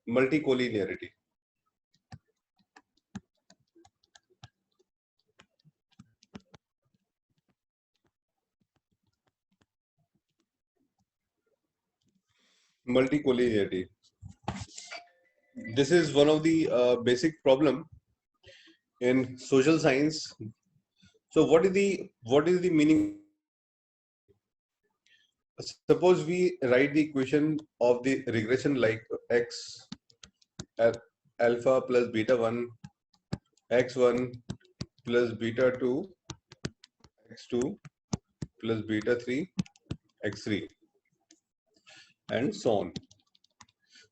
multicollinearity. Multicollinearity. This is one of the basic problem in social science. So what is the meaning? Suppose we write the equation of the regression like x alpha plus beta 1 x1 plus beta 2 x2 plus beta 3 x3 and so on.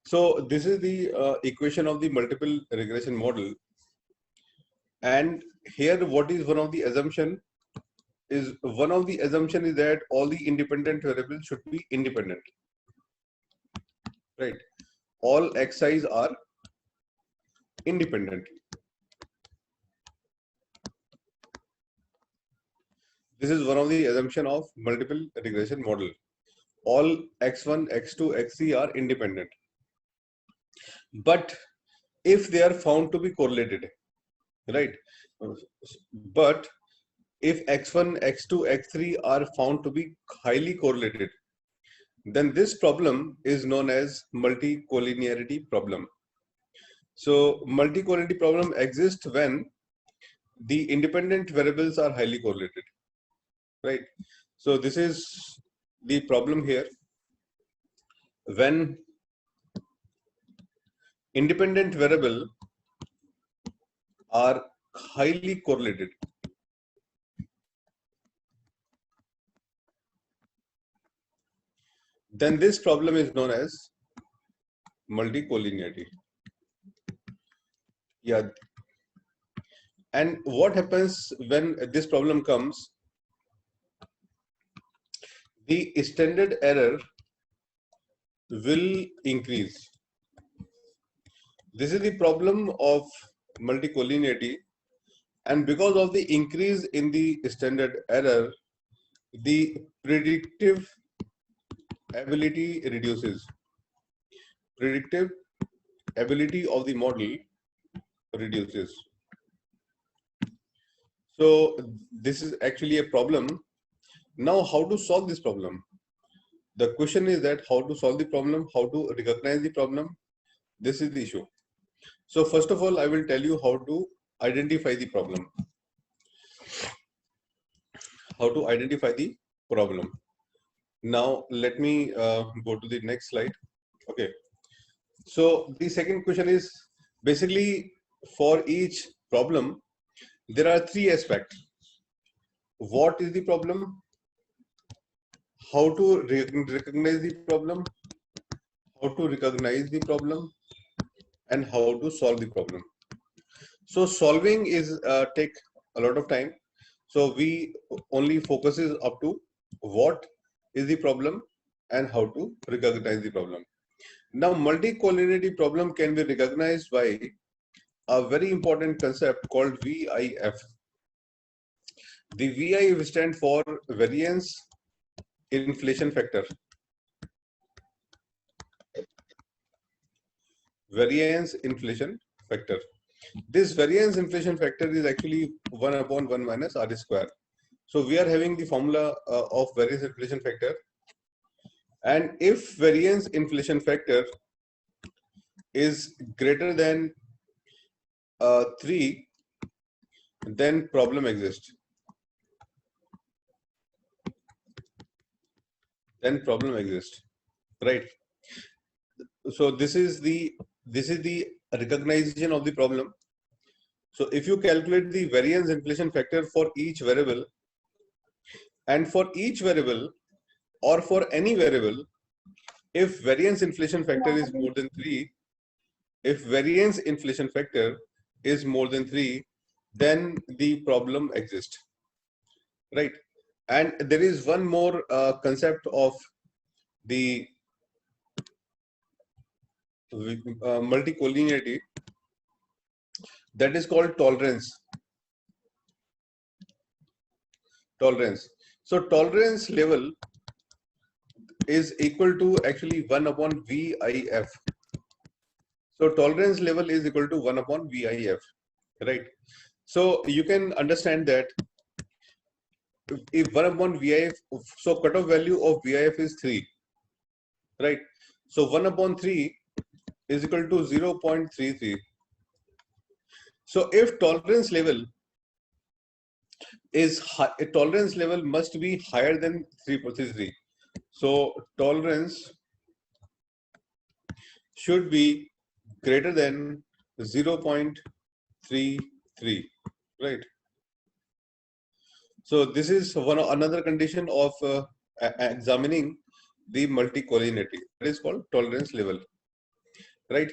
So this is the equation of the multiple regression model, and here what is one of the assumption is that all the independent variables should be independent, right? All xi's are independent. This is one of the assumption of multiple regression model. All x1 x2 x3 are independent, but if they are found to be correlated, right? But if x1 x2 x3 are found to be highly correlated, then this problem is known as multicollinearity problem. So multicollinearity problem exists when the independent variables are highly correlated, right? So this is the problem here. When independent variable are highly correlated, then this problem is known as multicollinearity. Yeah. And what happens when this problem comes? The standard error will increase. This is the problem of multicollinearity, and because of the increase in the standard error, the predictive ability reduces. Predictive ability of the model reduces. So this is actually a problem. Now, how to solve this problem? The question is that how to solve the problem, how to recognize the problem. This is the issue. So first of all, I will tell you how to identify the problem. How to identify the problem. Now, let me go to the next slide. Okay. So the second question is basically for each problem, there are three aspects. What is the problem? How to recognize the problem? How to recognize the problem? And how to solve the problem. So solving is take a lot of time. So we only focuses up to what is the problem and how to recognize the problem. Now, multicollinearity problem can be recognized by a very important concept called VIF. The VIF stands for variance inflation factor. Variance inflation factor. This variance inflation factor is actually 1 upon 1 minus R square. So we are having the formula of variance inflation factor. And if variance inflation factor is greater than 3, then problem exists. Then problem exists, right? So this is the recognition of the problem. So if you calculate the variance inflation factor for each variable, and for each variable or for any variable, if variance inflation factor is more than 3, if variance inflation factor is more than 3, then the problem exists, right? And there is one more concept of the multicollinearity, that is called tolerance. Tolerance. So tolerance level is equal to actually 1 upon VIF. So tolerance level is equal to 1 upon VIF, right? So you can understand that if 1 upon VIF, so cutoff value of VIF is 3, right? So 1 upon 3 is equal to 0.33. So if tolerance level is high, tolerance level must be higher than 3.33. So tolerance should be greater than 0.33, right? So this is another condition of examining the multicollinearity. That is called tolerance level, right?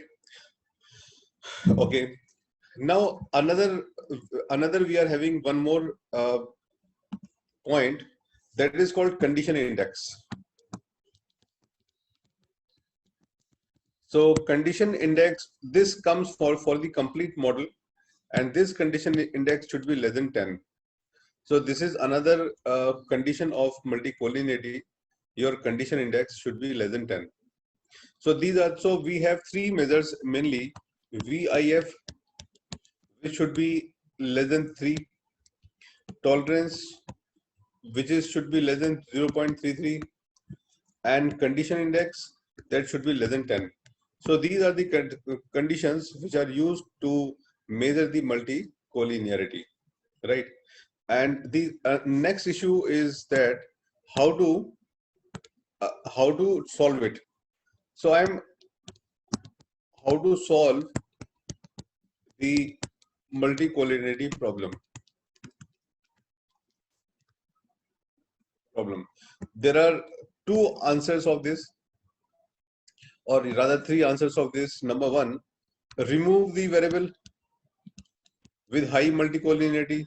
Okay. Now another we are having one more point, that is called condition index. So condition index, this comes for the complete model, and this condition index should be less than 10. So this is another condition of multicollinearity. Your condition index should be less than 10. So these are, so we have three measures mainly: VIF, which should be less than 3, tolerance, which is should be less than 0.33, and condition index, that should be less than 10. So these are the conditions which are used to measure the multicollinearity, right? And the next issue is that how to solve it. So how to solve the multicollinearity problem. There are two answers of this, or rather three answers of this. Number one, remove the variable with high multicollinearity,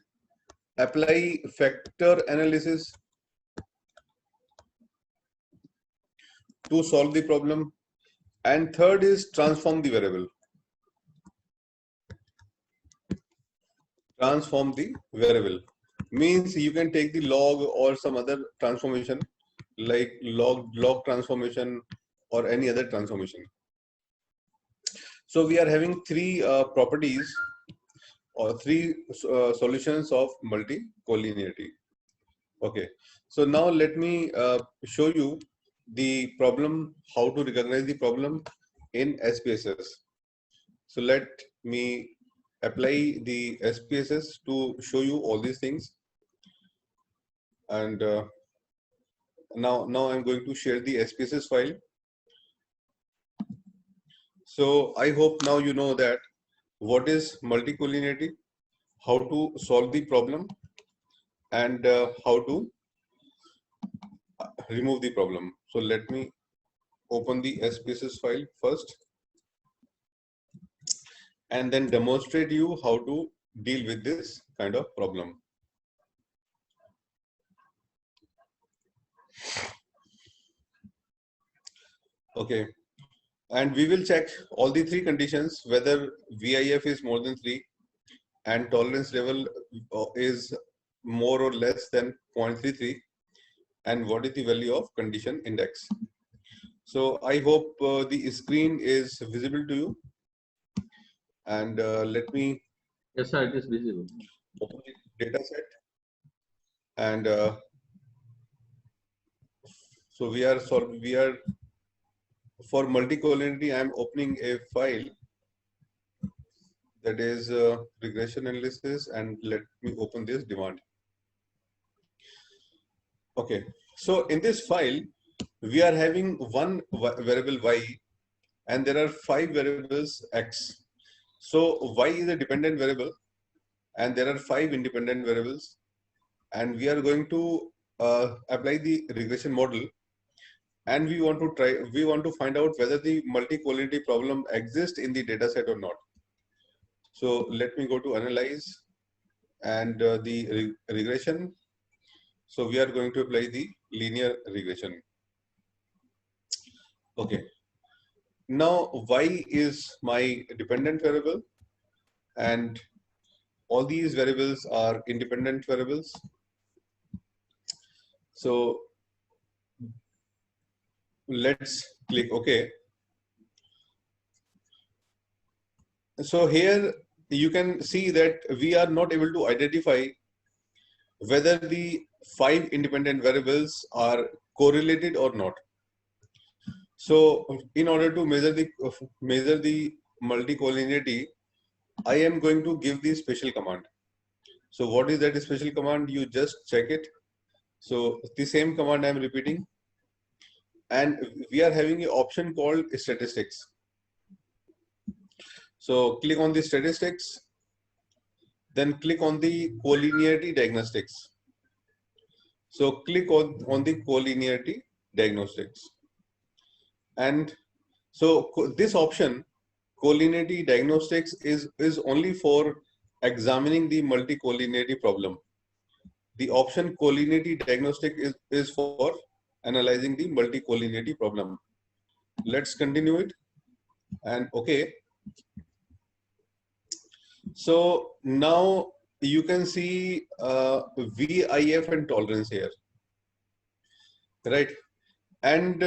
apply factor analysis to solve the problem, and third is transform the variable. Transform the variable means you can take the log or some other transformation like log transformation or any other transformation. So we are having three properties or three solutions of multicollinearity. Okay, so now let me show you the problem, how to recognize the problem in SPSS. So let me apply the SPSS to show you all these things. And now I'm going to share the SPSS file. So I hope now you know that what is multicollinearity, how to solve the problem, and how to remove the problem. So let me open the SPSS file first and then demonstrate you how to deal with this kind of problem. Okay, and we will check all the three conditions, whether VIF is more than 3 and tolerance level is more or less than 0.33, and what is the value of condition index. So I hope the screen is visible to you, and let me, yes sir, it is visible, open the data set. And so we are for multicollinearity, I am opening a file that is regression analysis, and let me open this demand. Okay, so in this file we are having one variable y, and there are 5 variables x. So y is a dependent variable and there are 5 independent variables, and we are going to apply the regression model, and we want to find out whether the multicollinearity problem exists in the data set or not. So let me go to analyze and the regression. So we are going to apply the linear regression. Okay. Now y is my dependent variable and all these variables are independent variables. So let's click OK. So here you can see that we are not able to identify whether the 5 independent variables are correlated or not. So in order to measure the multicollinearity, I am going to give the special command. So what is that special command? You just check it. So the same command I am repeating, and we are having an option called statistics. So click on the statistics, then click on the collinearity diagnostics. So click on the collinearity diagnostics. And so this option, collinearity diagnostics, is only for examining the multicollinearity problem. The option collinearity diagnostic is for analyzing the multicollinearity problem. Let's continue it and okay. So now you can see VIF and tolerance here, right? And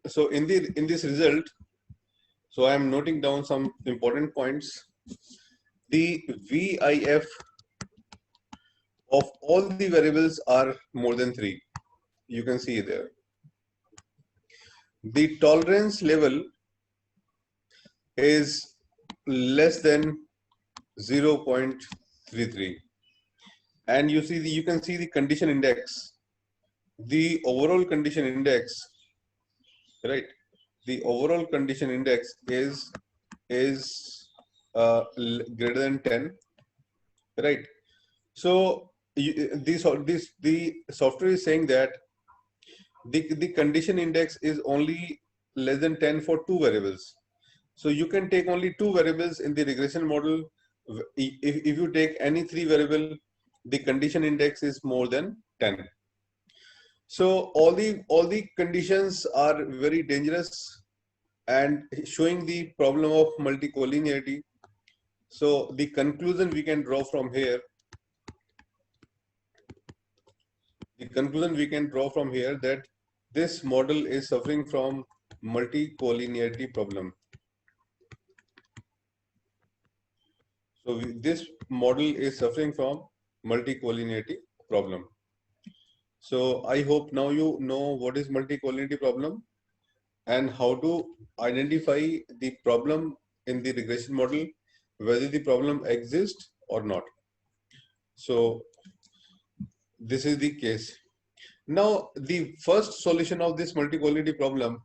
so in this result, so I am noting down some important points. The VIF of all the variables are more than 3. You can see there. The tolerance level is less than 0.33, and you can see the condition index. The overall condition index, right? The overall condition index is greater than 10, right? So the software is saying that the condition index is only less than 10 for 2 variables. So you can take only 2 variables in the regression model. If you take any 3 variable, the condition index is more than 10. So all the conditions are very dangerous and showing the problem of multicollinearity. So the conclusion we can draw from here, that this model is suffering from multicollinearity problem. So this model is suffering from multicollinearity problem. So I hope now you know what is multicollinearity problem and how to identify the problem in the regression model, whether the problem exists or not. So this is the case. Now the first solution of this multicollinearity problem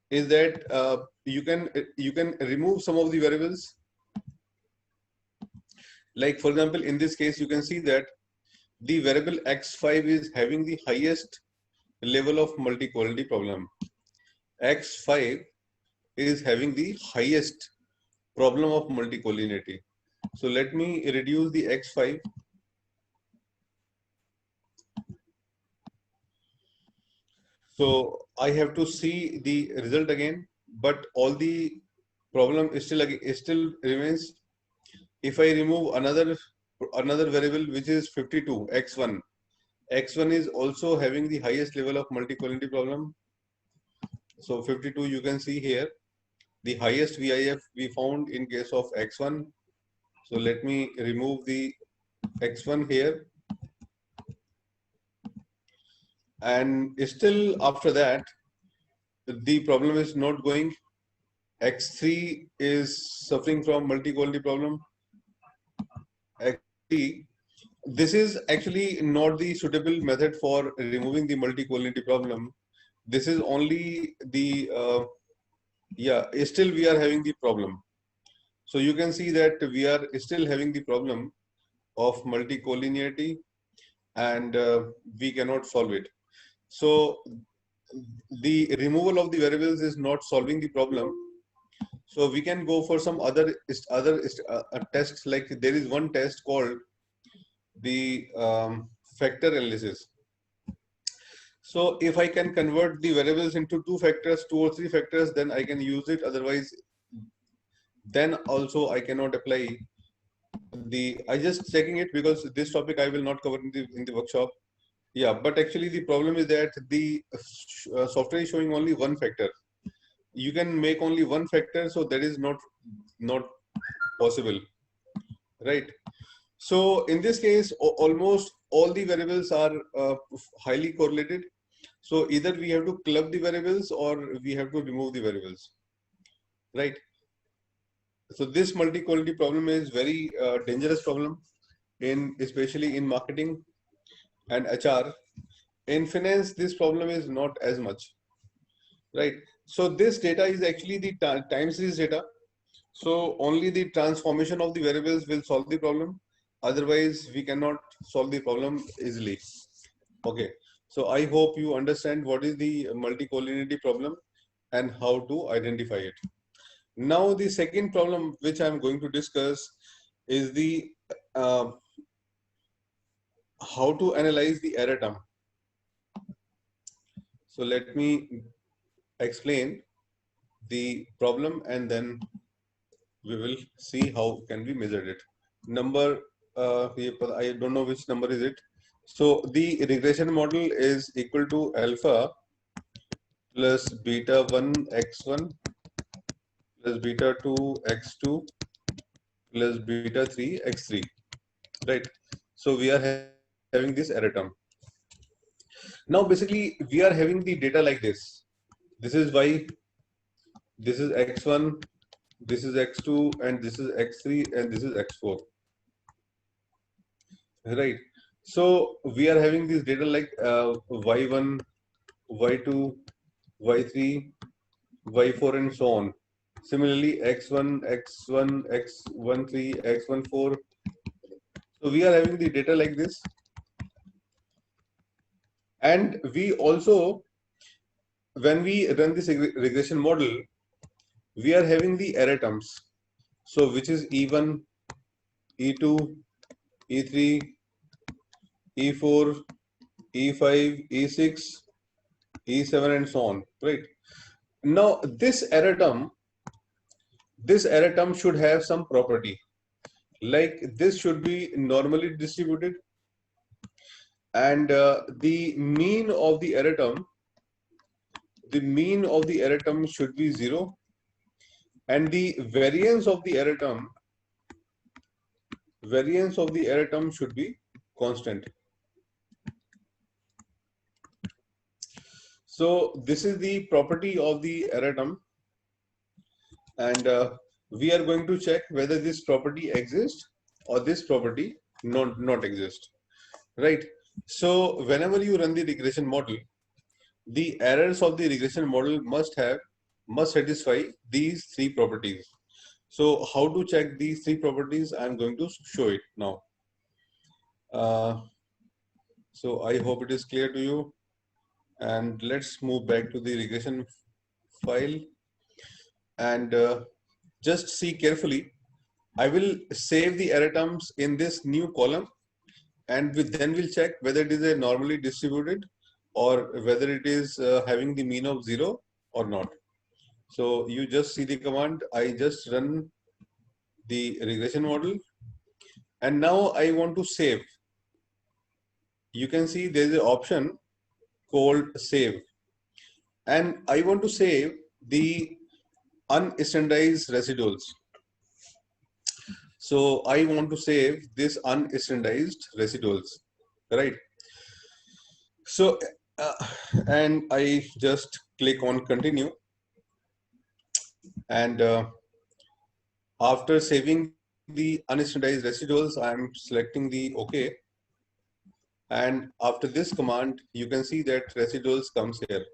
is that you can remove some of the variables. Like for example, in this case, you can see that the variable x5 is having the highest level of multicollinearity problem. X5 is having the highest problem of multicollinearity. So let me reduce the x5. So I have to see the result again, but all the problem is still remains. If I remove another variable which is 52, x1, x1 is also having the highest level of multicollinearity problem. So 52, you can see here the highest VIF we found in case of x1. So let me remove the x1 here, and still after that the problem is not going. X3 is suffering from multicollinearity problem. X3, this is actually not the suitable method for removing the multicollinearity problem. This is only the still we are having the problem. So you can see that we are still having the problem of multicollinearity, and we cannot solve it. So the removal of the variables is not solving the problem. So we can go for some other tests. Like there is one test called the factor analysis. So if I can convert the variables into 2 factors, 2 or 3 factors, then I can use it. Otherwise, then also I cannot apply I just checking it, because this topic I will not cover in the workshop. Yeah, but actually the problem is that the software is showing only one factor. You can make only one factor, so that is not possible, right? So in this case, almost all the variables are highly correlated. So either we have to club the variables or we have to remove the variables, right? So this multi-quality problem is very dangerous problem especially in marketing and HR. In finance, this problem is not as much, right? So this data is actually the time series data. So only the transformation of the variables will solve the problem. Otherwise, we cannot solve the problem easily. Okay. So I hope you understand what is the multi-collinearity problem and how to identify it. Now, the second problem which I'm going to discuss is the uh, how to analyze the error term. So let me explain the problem and then we will see how can we measure it. Number, I don't know which number is it. So the regression model is equal to alpha plus beta 1 x1 plus beta 2 x2 plus beta 3 x3, right? So we are having this error term. Now basically we are having the data like this. This is y, this is x1, this is x2, and this is x3, and this is x4, right? So we are having this data like y1, y2, y3, y4, and so on. Similarly, x1, x1, x13, x14. So we are having the data like this. And we also, when we run this regression model, we are having the error terms. So which is E1, E2, E3, E4, E5, E6, E7, and so on, right? Now this error term should have some property. Like this should be normally distributed, and the mean of the error term should be 0, and the variance of the error term should be constant. So this is the property of the error term, and we are going to check whether this property exists or this property not exist, right? So whenever you run the regression model, the errors of the regression model must satisfy these three properties. So how to check these three properties? I'm going to show it now. So I hope it is clear to you. And let's move back to the regression file and just see carefully. I will save the error terms in this new column, and then we'll check whether it is a normally distributed or whether it is having the mean of 0 or not. So you just see the command. I just run the regression model, and now I want to save. You can see there is an option called save, and I want to save the unstandardized residuals. So I want to save this unstandardized residuals, right? So and I just click on continue, and after saving the unstandardized residuals, I am selecting the OK. And after this command, you can see that residuals comes here.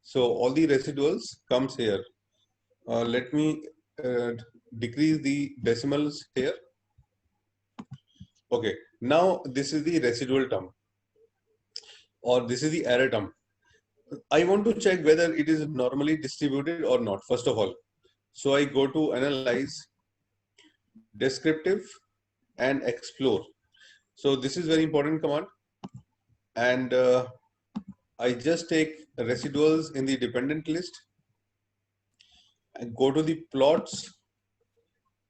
So all the residuals comes here. Let me decrease the decimals here. Okay, now this is the residual term, or this is the error term. I want to check whether it is normally distributed or not, first of all. So I go to analyze, descriptive, and explore. So this is very important command. And I just take residuals in the dependent list and go to the plots,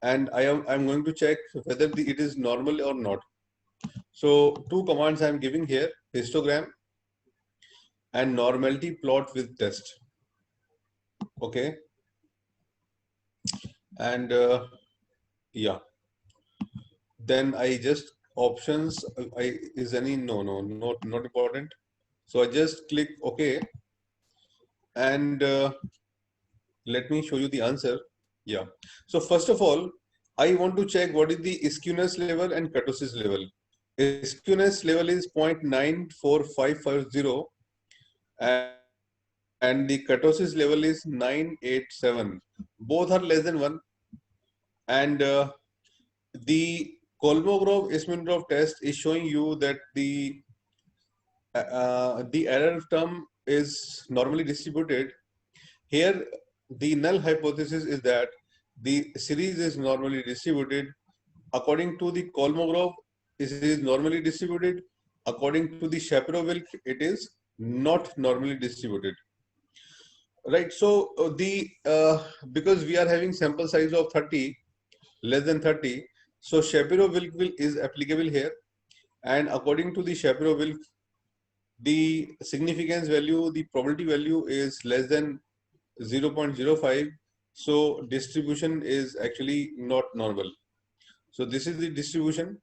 and I'm going to check whether it is normal or not. So two commands I'm giving here, histogram and normality plot with test. Okay. And yeah, then I just options, is any, not important. So I just click OK. And let me show you the answer. Yeah. So first of all, I want to check what is the skewness level and kurtosis level. Skewness level is 0.94550 and the kurtosis level is 987. Both are less than 1. And the Kolmogorov-Smirnov test is showing you that the error term is normally distributed. Here, the null hypothesis is that the series is normally distributed. According to the Kolmogorov, it is normally distributed. According to the Shapiro-Wilk, it is not normally distributed. Right. So because we are having sample size of 30, less than 30, so Shapiro-Wilk is applicable here. And according to the Shapiro-Wilk, the significance value, the probability value is less than 0.05. So distribution is actually not normal. So this is the distribution.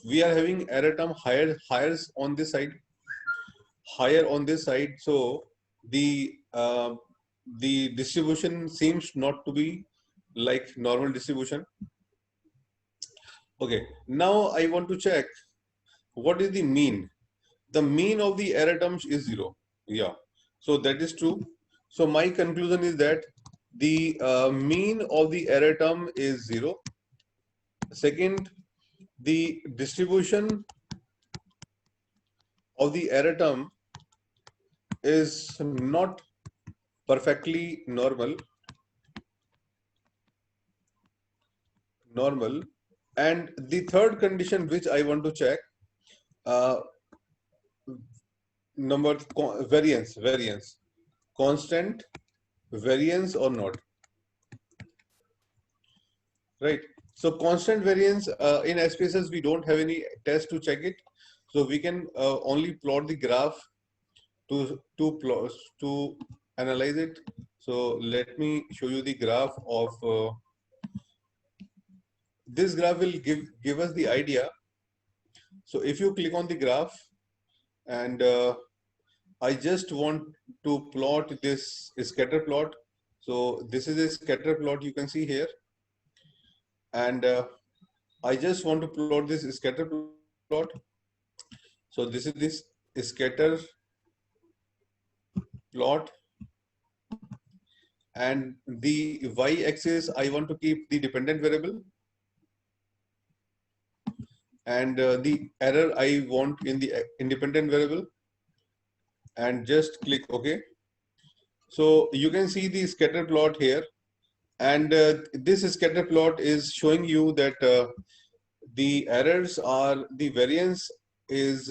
We are having error term higher on this side, higher on this side. So the distribution seems not to be like normal distribution. Okay, now I want to check what is the mean. The mean of the error terms is 0. Yeah, so that is true. So my conclusion is that the mean of the error term is 0. Second, the distribution of the error term is not perfectly normal. And the third condition which I want to check, variance, constant variance or not, right? So constant variance in SPSS we don't have any test to check it, so we can only plot the graph to analyze it. So let me show you the graph of this graph will give us the idea. So if you click on the graph and I just want to plot this scatter plot. So this is a scatter plot you can see here. And I just want to plot this scatter plot. So this is this scatter plot. And the y-axis, I want to keep the dependent variable. And the error I want in the independent variable. And just click OK. So you can see the scatter plot here. And this scatter plot is showing you that the errors are, the variance is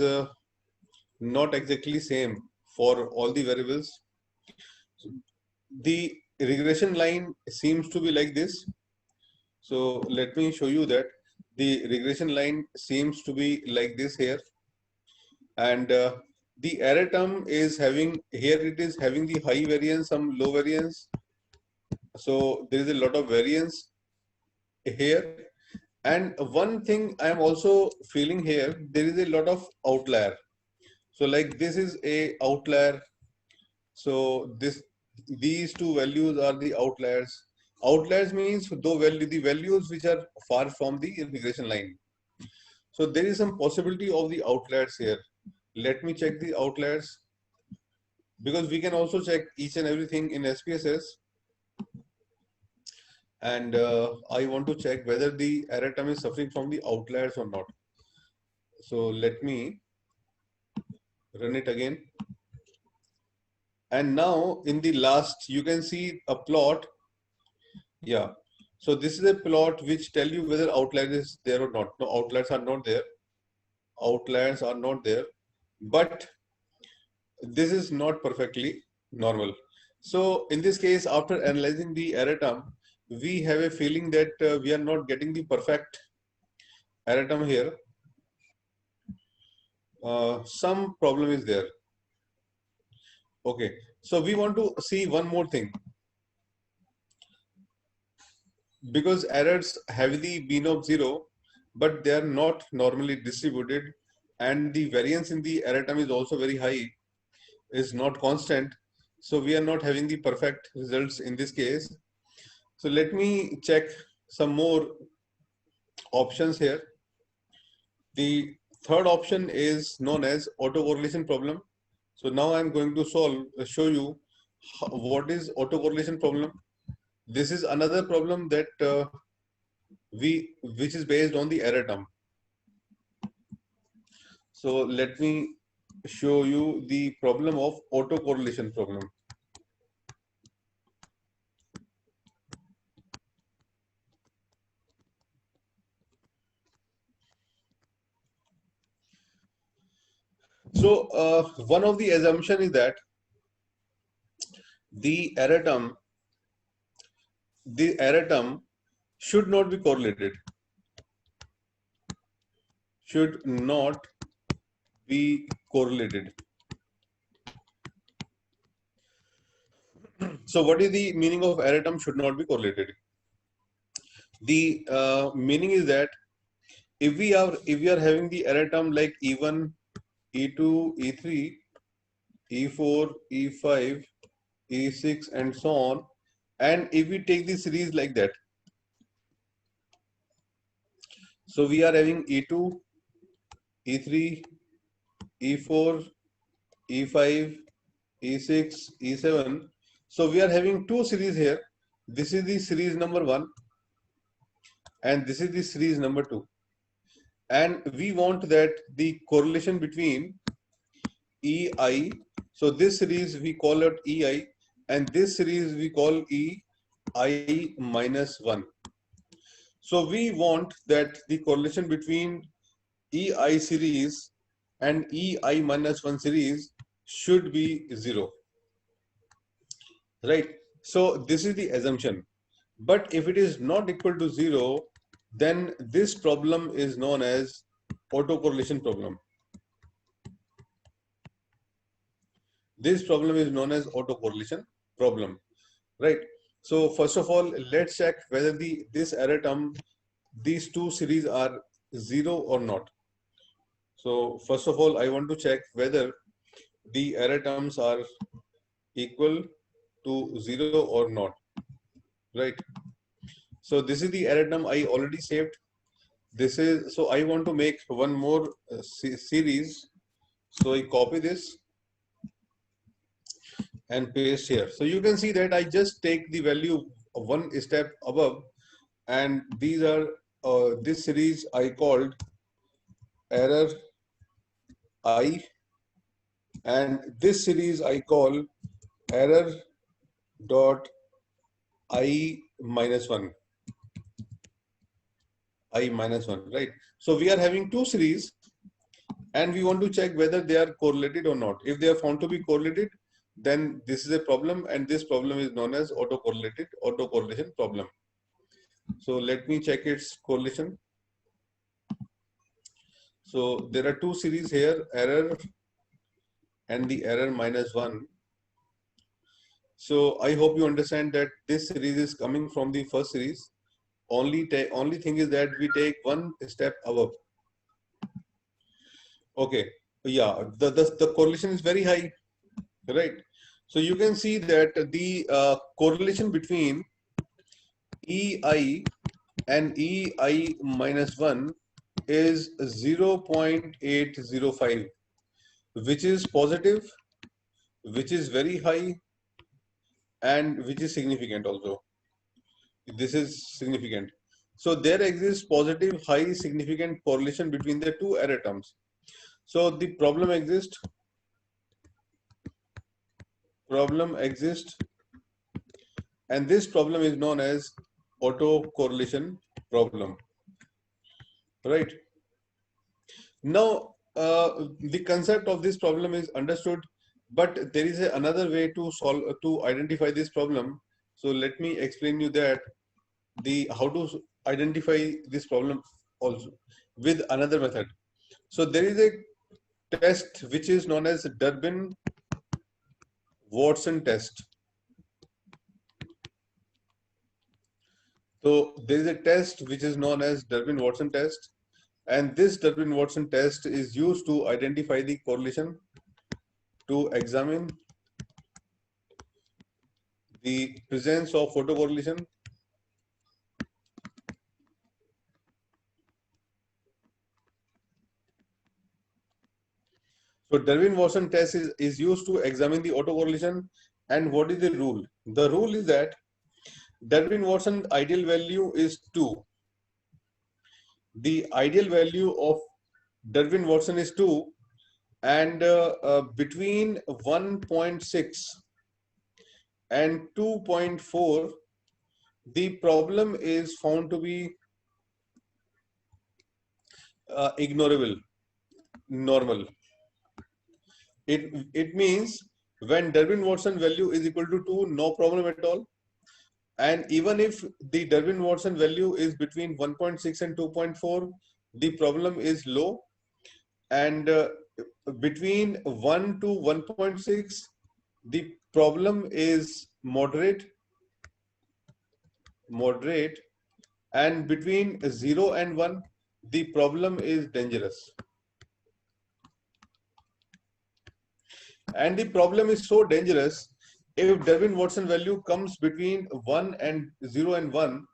not exactly same for all the variables. The regression line seems to be like this. So let me show you that the regression line seems to be like this here. And the error term is having, here it is having the high variance, some low variance. So there is a lot of variance here. And one thing I am also feeling here, there is a lot of outlier. So like this is a outlier. So these two values are the outliers. Outliers means the values which are far from the regression line. So there is some possibility of the outliers here. Let me check the outliers, because we can also check each and everything in SPSS. And I want to check whether the error term is suffering from the outliers or not. So let me run it again. And now in the last, you can see a plot. Yeah. So this is a plot which tell you whether outlier is there or not. No, outliers are not there. Outliers are not there. But this is not perfectly normal. So in this case, after analyzing the error term, we have a feeling that we are not getting the perfect error term here. some problem is there. Okay, so we want to see one more thing, because errors have the mean of 0, but they are not normally distributed, and the variance in the error term is also very high, is not constant. So we are not having the perfect results in this case. So let me check some more options here. The third option is known as autocorrelation problem. So now I'm going to show you what is autocorrelation problem. This is another problem that which is based on the error term. So let me show you the problem of autocorrelation problem. So one of the assumption is that the error term should not be correlated. Should not be correlated. So what is the meaning of error term should not be correlated? The meaning is that if we are having the error term like E1, E2, E3, E4, E5, E6 and so on, and if we take the series like that, so we are having E2, E3, E4, E5, E6, E7. So we are having two series here. This is the series number 1 and this is the series number 2. And we want that the correlation between EI, so this series we call it EI and this series we call EI minus 1. So we want that the correlation between EI series and EI minus 1 series should be 0. Right? So this is the assumption. But if it is not equal to 0, then this problem is known as autocorrelation problem. This problem is known as autocorrelation problem, right? So first of all, let's check whether this error term, these two series are 0 or not. So first of all, I want to check whether the error terms are equal to 0 or not, right? So this is the error term I already saved. This is, so I want to make one more series. So I copy this and paste here. So you can see that I just take the value of one step above, and these are this series I called error I, and this series I call error dot I minus 1. I minus 1, right? So we are having two series and we want to check whether they are correlated or not. If they are found to be correlated, then this is a problem, and this problem is known as autocorrelation problem. So let me check its correlation. So there are two series here, error and the error minus 1. So I hope you understand that this series is coming from the first series. Only thing is that we take one step above. Okay, yeah, the correlation is very high, right? So you can see that the correlation between EI and EI minus 1 is 0.805, which is positive, which is very high, and which is significant also. This is significant. So there exists positive, high, significant correlation between the two error terms. So the problem exists, and this problem is known as autocorrelation problem, right? Now, the concept of this problem is understood, but there is another way to identify this problem. So let me explain you that how to identify this problem also with another method. So there is a test which is known as Durbin-Watson test. So there is a test which is known as Durbin-Watson test, and this Durbin-Watson test is used to identify the correlation, to examine the presence of autocorrelation So Durbin-Watson test is used to examine the autocorrelation. And what is the rule? The rule is that Durbin-Watson ideal value is 2. The ideal value of Durbin-Watson is 2, and between 1.6 and 2.4, the problem is found to be ignorable, normal. It means when Durbin-Watson value is equal to 2, no problem at all. And even if the Durbin-Watson value is between 1.6 and 2.4, the problem is low. And between 1 to 1.6, the problem is moderate. And between 0 and 1, the problem is dangerous. And the problem is so dangerous, if Durbin-Watson value comes between 1 and 0 and 1,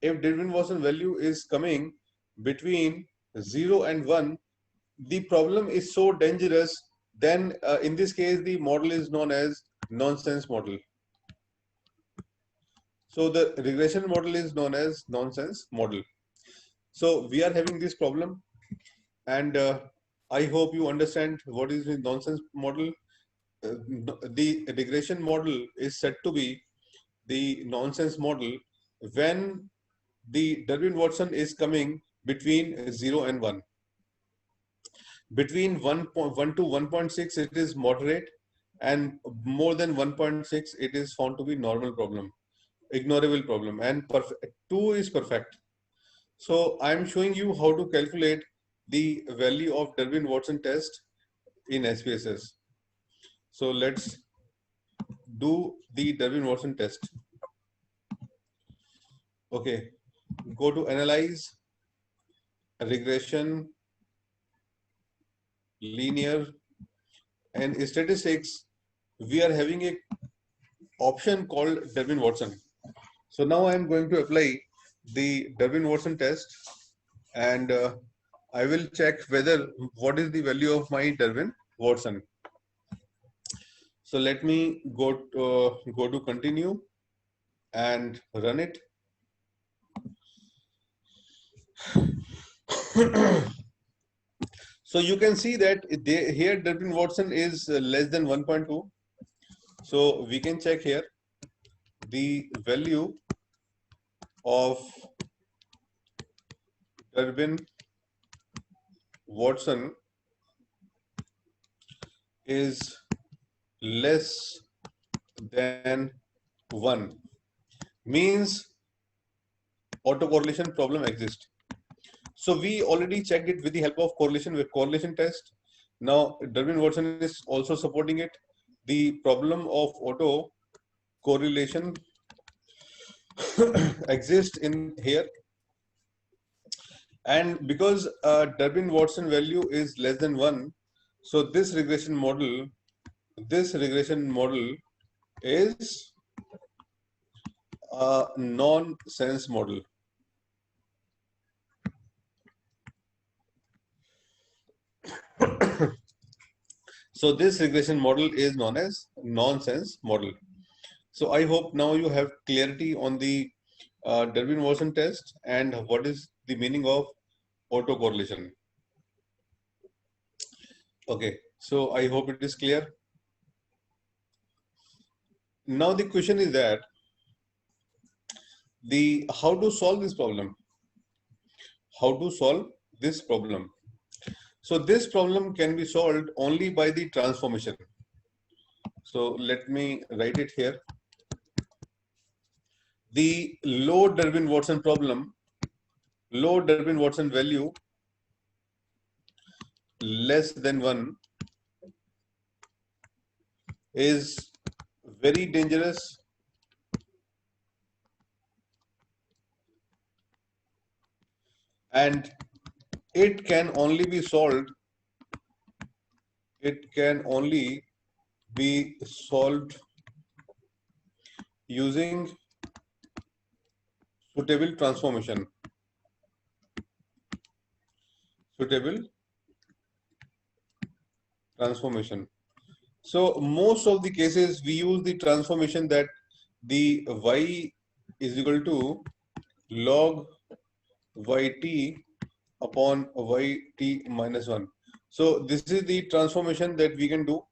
if Durbin-Watson value is coming between 0 and 1, the problem is so dangerous, then in this case, the model is known as nonsense model. So the regression model is known as nonsense model. So we are having this problem, and I hope you understand what is the nonsense model. The regression model is said to be the nonsense model when the Durbin-Watson is coming between 0 and 1. Between 1.1 to 1.6, it is moderate, and more than 1.6, it is found to be normal problem, ignorable problem, and 2 is perfect. So I'm showing you how to calculate the value of Durbin-Watson test in SPSS. So let's do the Durbin-Watson test. Okay, go to analyze, regression, linear, and statistics. We are having a option called Durbin-Watson. So now I am going to apply the Durbin-Watson test, and I will check whether what is the value of my Durbin-Watson. So let me go to continue and run it. So you can see that here Durbin-Watson is less than 1.2. So we can check here the value of Durbin-Watson is less than 1, means autocorrelation problem exists. So we already checked it with the help of correlation test. Now Durbin-Watson is also supporting it. The problem of auto correlation exists in here, and because Durbin-Watson value is less than 1, so this regression model is a nonsense model. So this regression model is known as nonsense model. So I hope now you have clarity on the Durbin-Watson test and what is the meaning of autocorrelation. Okay, so I hope it is clear. Now the question is that how to solve this problem? How to solve this problem? So this problem can be solved only by the transformation. So let me write it here. The low Durbin-Watson problem, low Durbin-Watson value less than 1 is very dangerous and it can only be solved using suitable transformation. So most of the cases we use the transformation that the y is equal to log yt upon yt minus 1. So this is the transformation that we can do,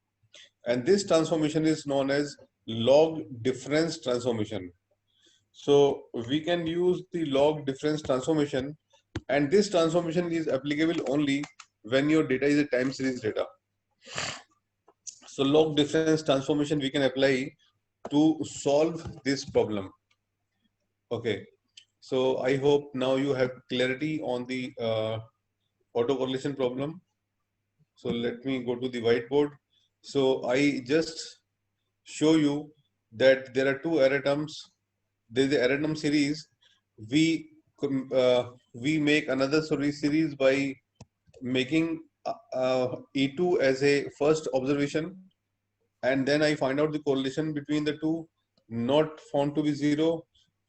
and this transformation is known as log difference transformation. So we can use the log difference transformation, and this transformation is applicable only when your data is a time series data. So log difference transformation we can apply to solve this problem. Okay, so I hope now you have clarity on the autocorrelation problem. So let me go to the whiteboard. So I just show you that there are two error terms. There is the error term series. We make another series by making E2 as a first observation, and then I find out the correlation between the two, not found to be 0.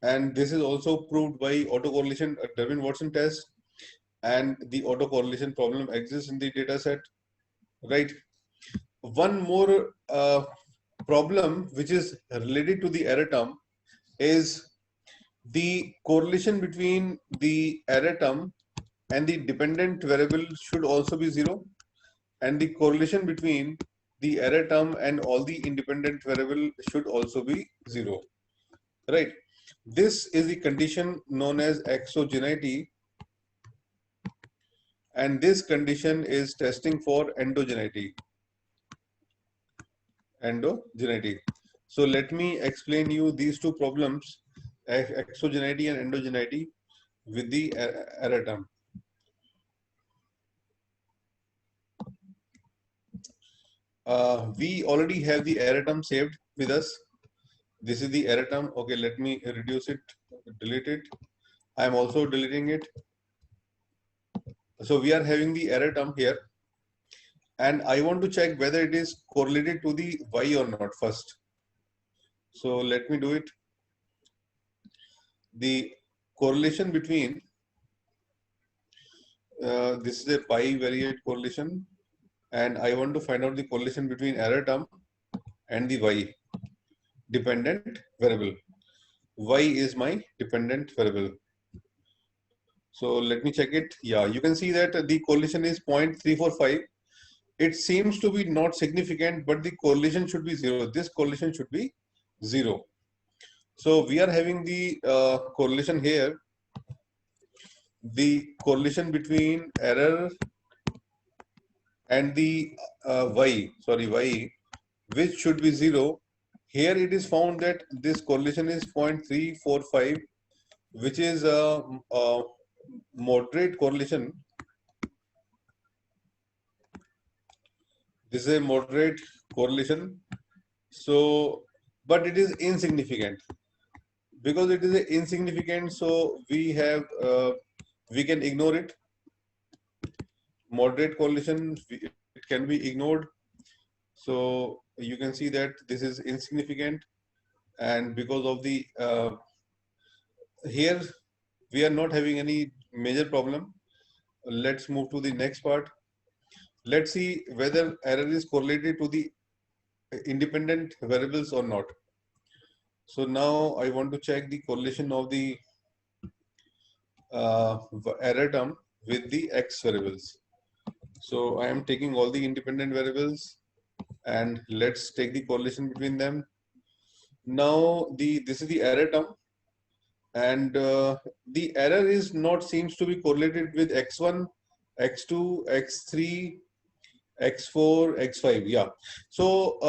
And this is also proved by autocorrelation Durbin-Watson test, and the autocorrelation problem exists in the data set, right? One more problem which is related to the error term is the correlation between the error term and the dependent variable should also be 0, and the correlation between the error term and all the independent variable should also be 0, right? This is the condition known as exogeneity, and this condition is testing for endogeneity. So let me explain you these two problems, exogeneity and endogeneity, with the error term. We already have the error term saved with us. This is the error term. Okay, let me reduce it, delete it. I am also deleting it. So we are having the error term here, and I want to check whether it is correlated to the y or not first. So let me do it. The correlation between this is a bivariate correlation, and I want to find out the correlation between error term and the y dependent variable. Y is my dependent variable. So let me check it. Yeah, you can see that the correlation is 0.345. It seems to be not significant, but the correlation should be 0. This correlation should be 0. So we are having the correlation here. The correlation between error and the y, which should be 0. Here it is found that this correlation is 0.345, which is a moderate correlation. This is a moderate correlation. So, but it is insignificant. Because it is insignificant, so we have we can ignore it. Moderate correlation, it can be ignored. So you can see that this is insignificant, and because of the here we are not having any major problem. Let's move to the next part. Let's see whether error is correlated to the independent variables or not. So now I want to check the correlation of the error term with the x variables. So I am taking all the independent variables, and let's take the correlation between them. Now this is the error term, and the error is not seems to be correlated with x1, x2, x3, x4, x5. Yeah. So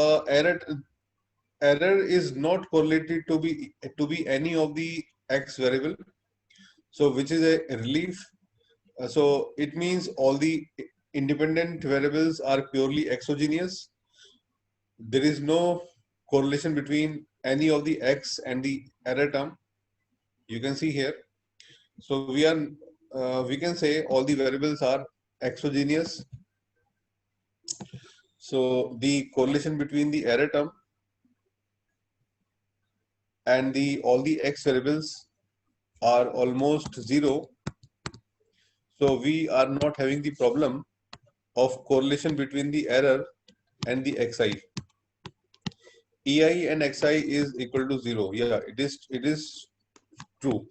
error is not correlated to be any of the x variable. So which is a relief. So it means all the independent variables are purely exogenous. There is no correlation between any of the x and the error term. You can see here. So we can say all the variables are exogenous. So the correlation between the error term and all the x variables are almost zero. So we are not having the problem of correlation between the error and the xi. Ei and xi is equal to 0. Yeah, it is true.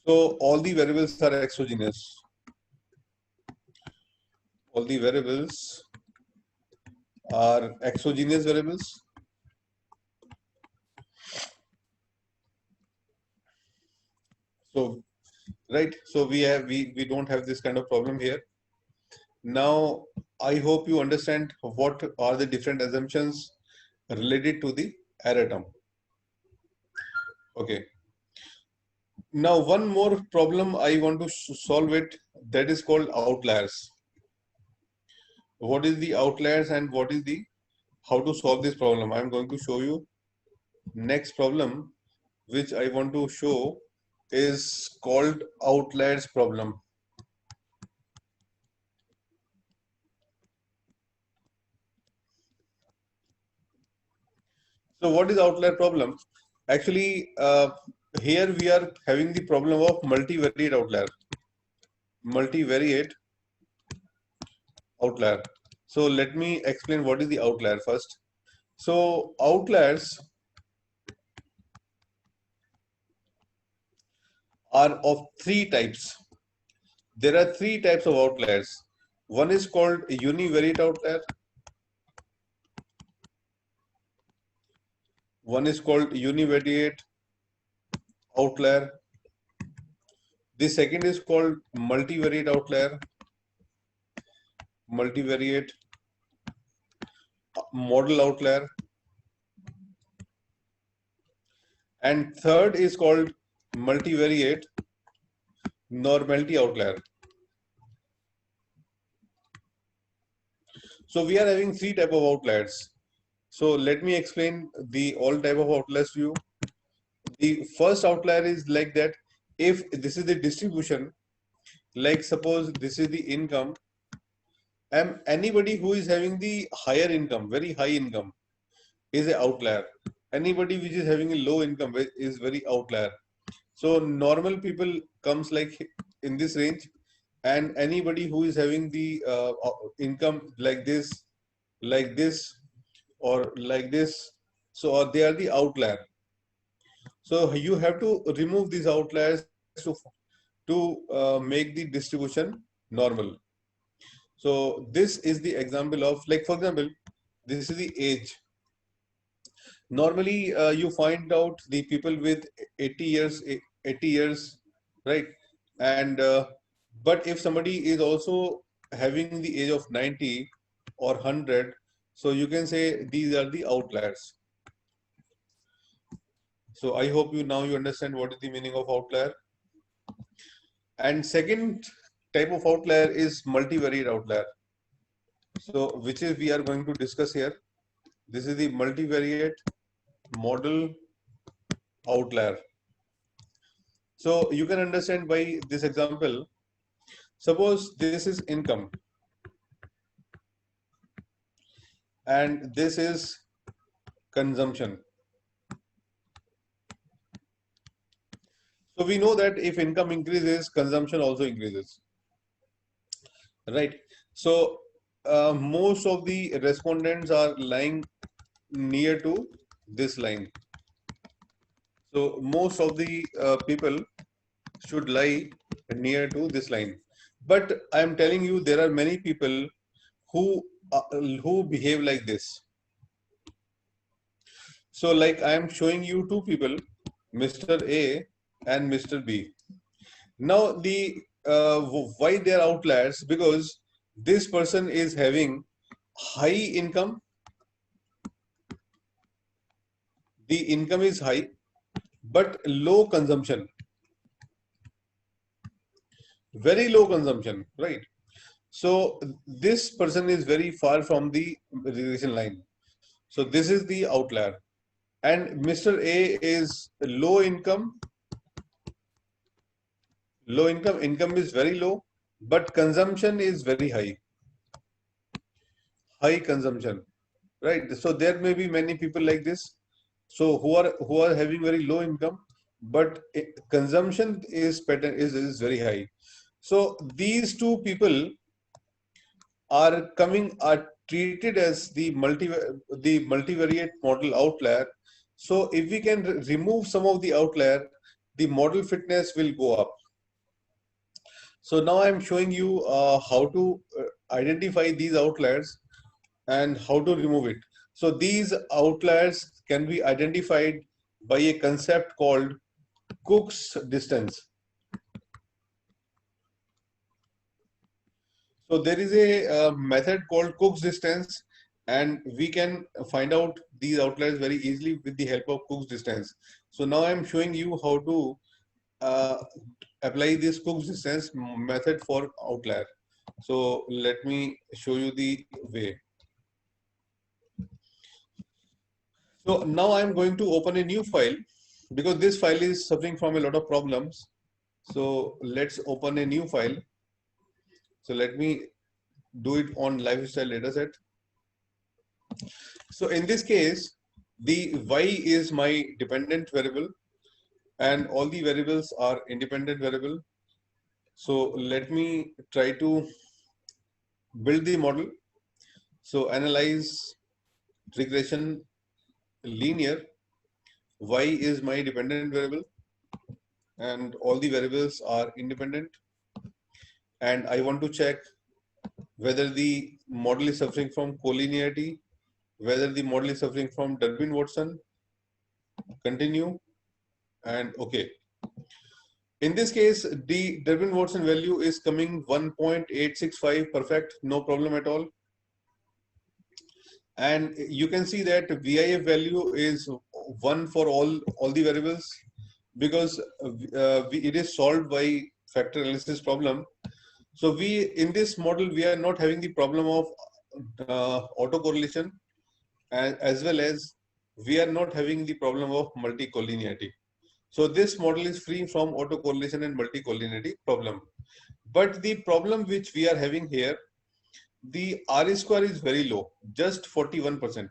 So all the variables are exogenous. All the variables are exogenous variables. So right, so we don't have this kind of problem here. Now I hope you understand what are the different assumptions related to the error term. Okay. Now one more problem I want to solve it, that is called outliers. What is the outliers and what is the how to solve this problem? I'm going to show you. Next problem which I want to show is called outliers problem. So what is outlier problem? Actually, here we are having the problem of multivariate outlier. Multivariate outlier. So let me explain what is the outlier first. So outliers are of three types. There are three types of outliers. One is called univariate outlier. One is called univariate outlier. The second is called multivariate outlier. Multivariate model outlier. And third is called multivariate normality outlier. So we are having three type of outliers. So let me explain the all type of outliers to you. The first outlier is like that. If this is the distribution, like suppose this is the income, and anybody who is having the higher income, very high income, is an outlier. Anybody which is having a low income is very outlier. So normal people comes like in this range, and anybody who is having the income like this, or like this, so they are the outlier. So you have to remove these outliers to make the distribution normal. So this is the example of, like for example, this is the age. Normally you find out the people with 80 years, right? And but if somebody is also having the age of 90 or 100, so you can say these are the outliers. So I hope you understand what is the meaning of outlier. And second type of outlier is multivariate outlier. So which is we are going to discuss here. This is the multivariate model outlier. So you can understand by this example. Suppose this is income and this is consumption. So we know that if income increases, consumption also increases, right? So most of the respondents are lying near to this line. So most of the people should lie near to this line. But I am telling you, there are many people who behave like this. So like I am showing you two people, Mr. A and Mr. B. Now the why they are outliers? Because this person is having high income. The income is high, but low consumption. Very low consumption, right? So this person is very far from the regression line. So this is the outlier. And Mr. A is low income. Low income is very low, but consumption is very high. High consumption, right? So there may be many people like this. So who are having very low income, but consumption is very high. So these two people are treated as the multivariate model outlier. So if we can remove some of the outlier, the model fitness will go up. So now I'm showing you how to identify these outliers and how to remove it. So these outliers can be identified by a concept called Cook's distance. So there is a method called Cook's distance, and we can find out these outliers very easily with the help of Cook's distance. So now I'm showing you how to uh, apply this Cook's distance method for outlier. So let me show you the way. So now I'm going to open a new file because this file is suffering from a lot of problems. So let's open a new file. So let me do it on lifestyle dataset. So in this case, the y is my dependent variable and all the variables are independent variable. So let me try to build the model. So analyze regression linear. Y is my dependent variable and all the variables are independent. And I want to check whether the model is suffering from collinearity, whether the model is suffering from Durbin-Watson. Continue and okay. In this case, the Durbin-Watson value is coming 1.865, perfect, no problem at all. And you can see that VIF value is 1 for all the variables because it is solved by factor analysis problem. So in this model, we are not having the problem of autocorrelation as well as we are not having the problem of multicollinearity. So this model is free from autocorrelation and multicollinearity problem. But the problem which we are having here, the R square is very low, just 41%.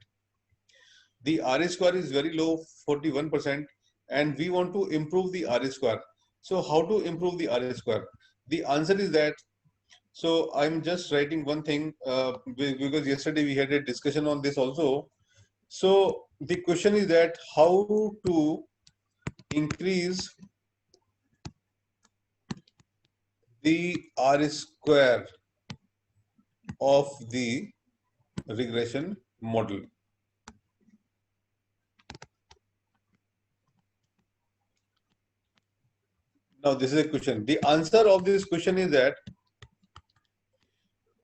The R square is very low, 41%, and we want to improve the R square. So how to improve the R square? The answer is that, so I'm just writing one thing because yesterday we had a discussion on this also. So the question is that how to increase the R square of the regression model. Now this is a question. The answer of this question is that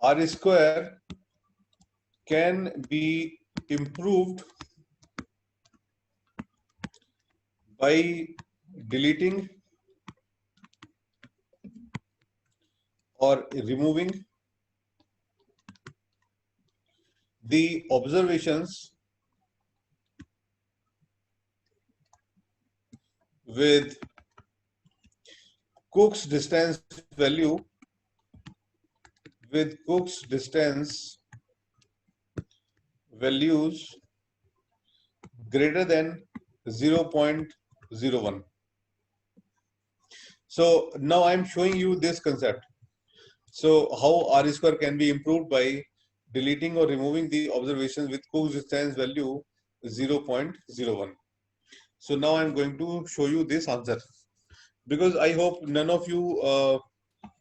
R square can be improved by deleting or removing the observations with Cook's distance value with Cook's distance values greater than 0.01. So now I'm showing you this concept. So how R square can be improved by deleting or removing the observations with Cook's distance value 0.01. So now I'm going to show you this answer because I hope none of you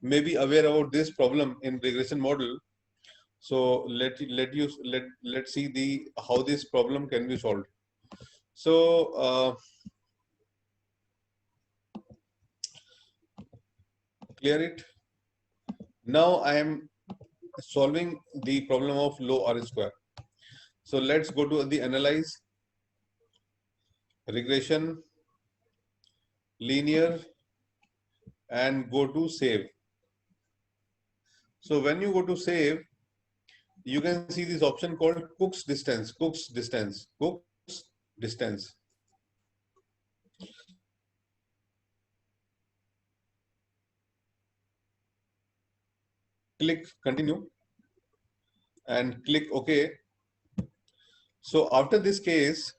may be aware about this problem in regression model. So let's see the how this problem can be solved. So clear it. Now I am solving the problem of low R square. So let's go to the analyze regression linear and go to save. So when you go to save, you can see this option called Cook's distance, Cook's distance, Cook's distance. Click continue and click OK. So after this case,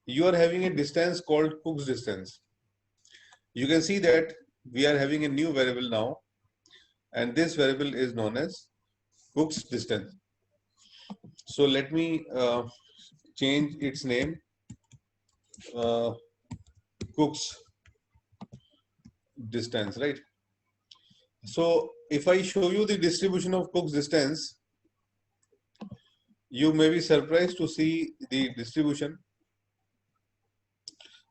you are having a distance called Cook's distance. You can see that we are having a new variable now, and this variable is known as Cook's distance. So let me change its name, Cook's distance, right? So if I show you the distribution of Cook's distance, you may be surprised to see the distribution.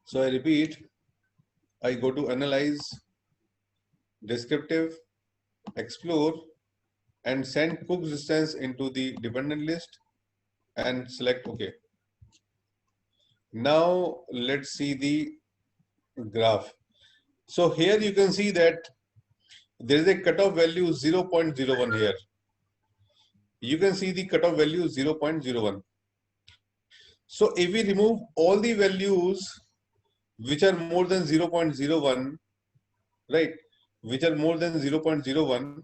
So I repeat, I go to analyze, descriptive, explore, and send Cook's distance into the dependent list and select OK. Now let's see the graph. So here you can see that there is a cutoff value 0.01 here. You can see the cutoff value 0.01. So if we remove all the values which are more than 0.01, right, which are more than 0.01,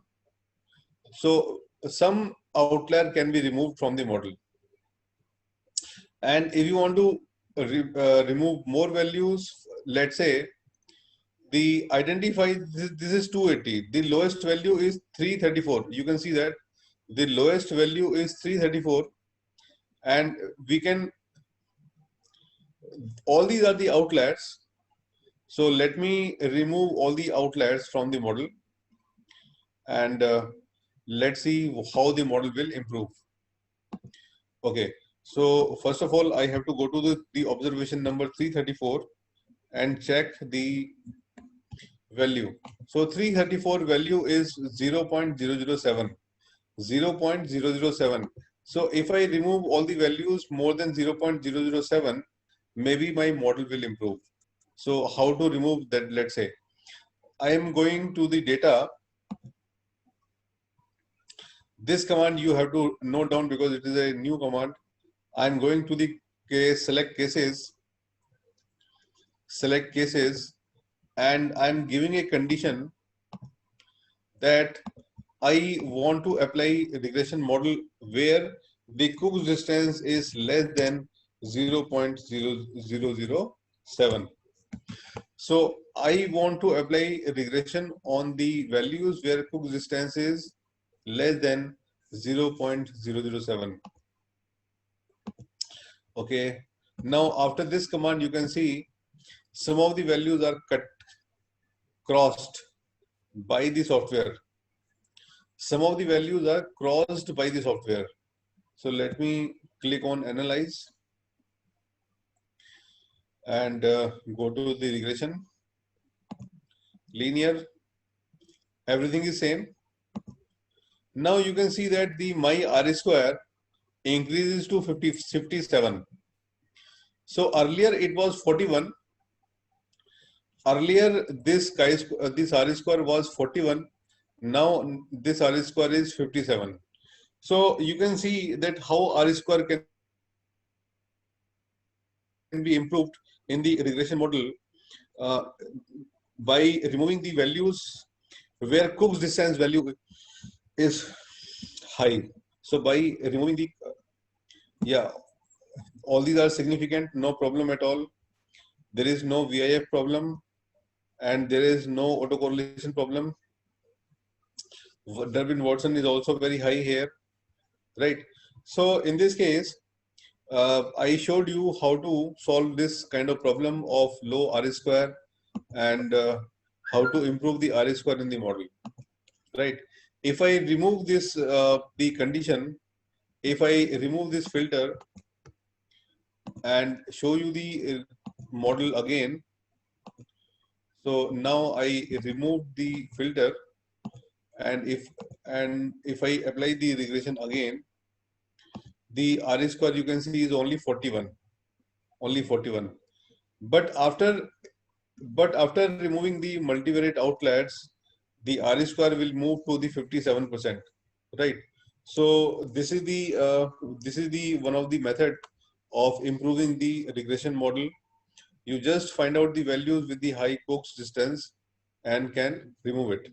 so some outlier can be removed from the model. And if you want to remove more values, let's say the identify, this is 280, the lowest value is 334. You can see that the lowest value is 334, and we can, all these are the outliers. So let me remove all the outliers from the model, and let's see how the model will improve. Okay, so first of all, I have to go to the observation number 334 and check the value. So 334 value is 0.007. 0.007. So if I remove all the values more than 0.007, maybe my model will improve. So how to remove that? Let's say I am going to the data. This command you have to note down because it is a new command. I'm going to the case, select cases, and I'm giving a condition that I want to apply a regression model where the Cook's distance is less than 0.0007. So I want to apply a regression on the values where Cook's distance is less than 0.007. Okay. Now after this command, you can see some of the values are crossed by the software. Some of the values are crossed by the software. So let me click on analyze and go to the regression, linear, everything is same. Now you can see that the my R square increases to 57. So earlier it was 41. Earlier this R square was 41. Now this R square is 57. So you can see that how R square can be improved in the regression model by removing the values where Cook's distance value is high. So by removing the, all these are significant, no problem at all. There is no VIF problem and there is no autocorrelation problem. Durbin-Watson is also very high here, right? So in this case, I showed you how to solve this kind of problem of low R square and how to improve the R square in the model, right? If I remove this, the condition, if I remove this filter and show you the model again, so now I remove the filter, and if I apply the regression again, the R square you can see is only 41, only 41. But after removing the multivariate outliers, the R square will move to the 57%, right? So this is the one of the method of improving the regression model. You just find out the values with the high Cox distance and can remove it.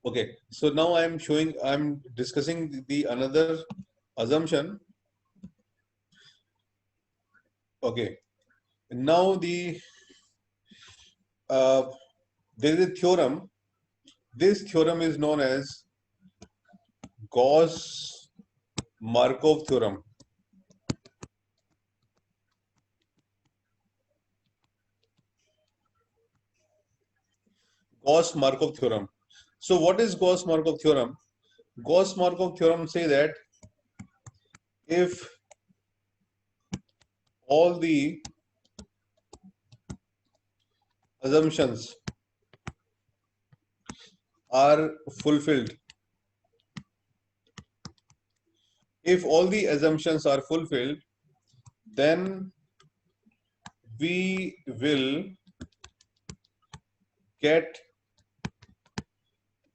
Okay, so now I'm discussing the another assumption. Okay, now uh, there is a theorem. This theorem is known as Gauss-Markov theorem. Gauss-Markov theorem. So what is Gauss-Markov theorem? Gauss-Markov theorem say that if all the assumptions are fulfilled, then we will get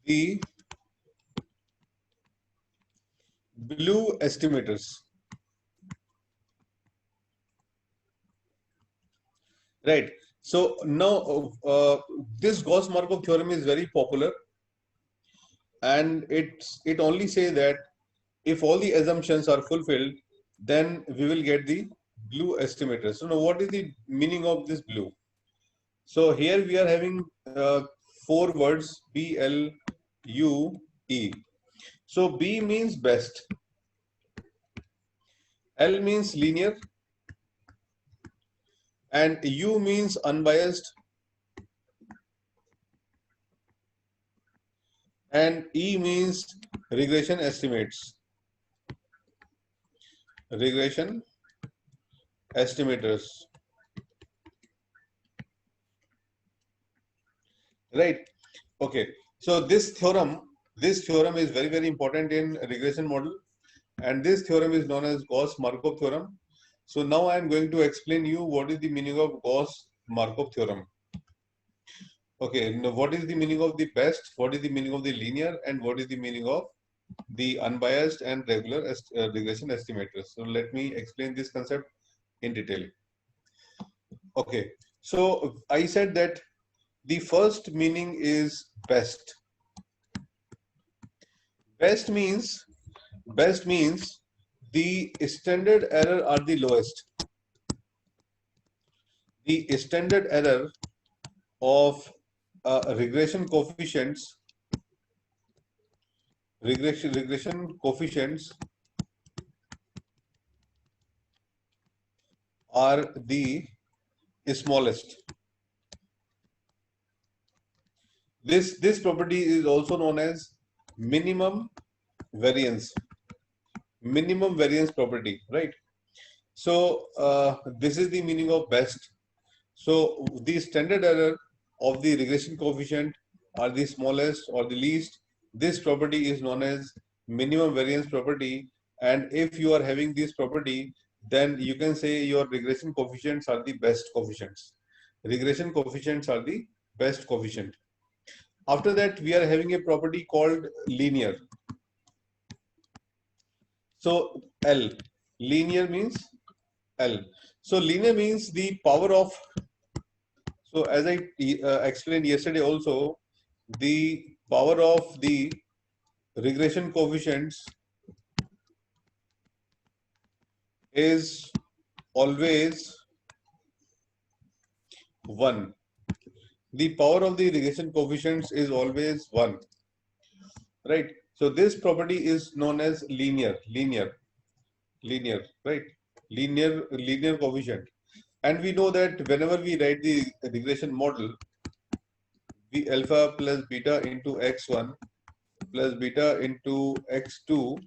the blue estimators. Right. So now this Gauss-Markov theorem is very popular, and it only say that if all the assumptions are fulfilled, then we will get the blue estimators. So now what is the meaning of this blue? So here we are having four words: B, L, U, E. So B means best, L means linear, and U means unbiased, and E means regression estimates. Regression estimators. Right. Okay. So this theorem is very, very important in regression model, and this theorem is known as Gauss-Markov theorem. So now I am going to explain you what is the meaning of Gauss-Markov theorem. Okay, now what is the meaning of the best, what is the meaning of the linear, and what is the meaning of the unbiased and regular regression estimators. So let me explain this concept in detail. Okay, so I said that the first meaning is best. Best means the standard error are the lowest. The standard error of regression coefficients are the smallest. This property is also known as minimum variance property, right? So this is the meaning of best. So the standard error of the regression coefficient are the smallest or the least. This property is known as minimum variance property, and if you are having this property, then you can say your regression coefficients are the best coefficients. Regression coefficients are the best coefficient. After that, we are having a property called linear. So L, linear means L. So linear means the power of, so as I explained yesterday also, the power of the regression coefficients is always 1. The power of the regression coefficients is always 1. Right? So this property is known as linear, right? Linear coefficient. And we know that whenever we write the regression model, the alpha plus beta into x1 plus beta into x2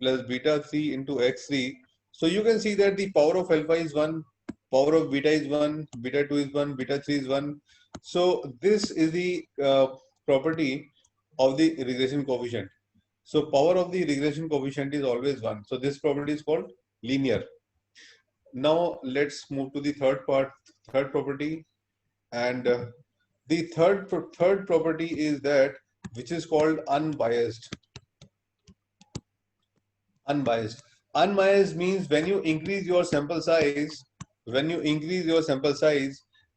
plus beta 3 into x3. So you can see that the power of alpha is 1, power of beta is 1, beta 2 is 1, beta 3 is 1. So this is the property of the regression coefficient. So power of the regression coefficient is always 1. So this property is called linear. Now let's move to the third property, and The third property is that which is called unbiased. Unbiased. Unbiased means when you increase your sample size,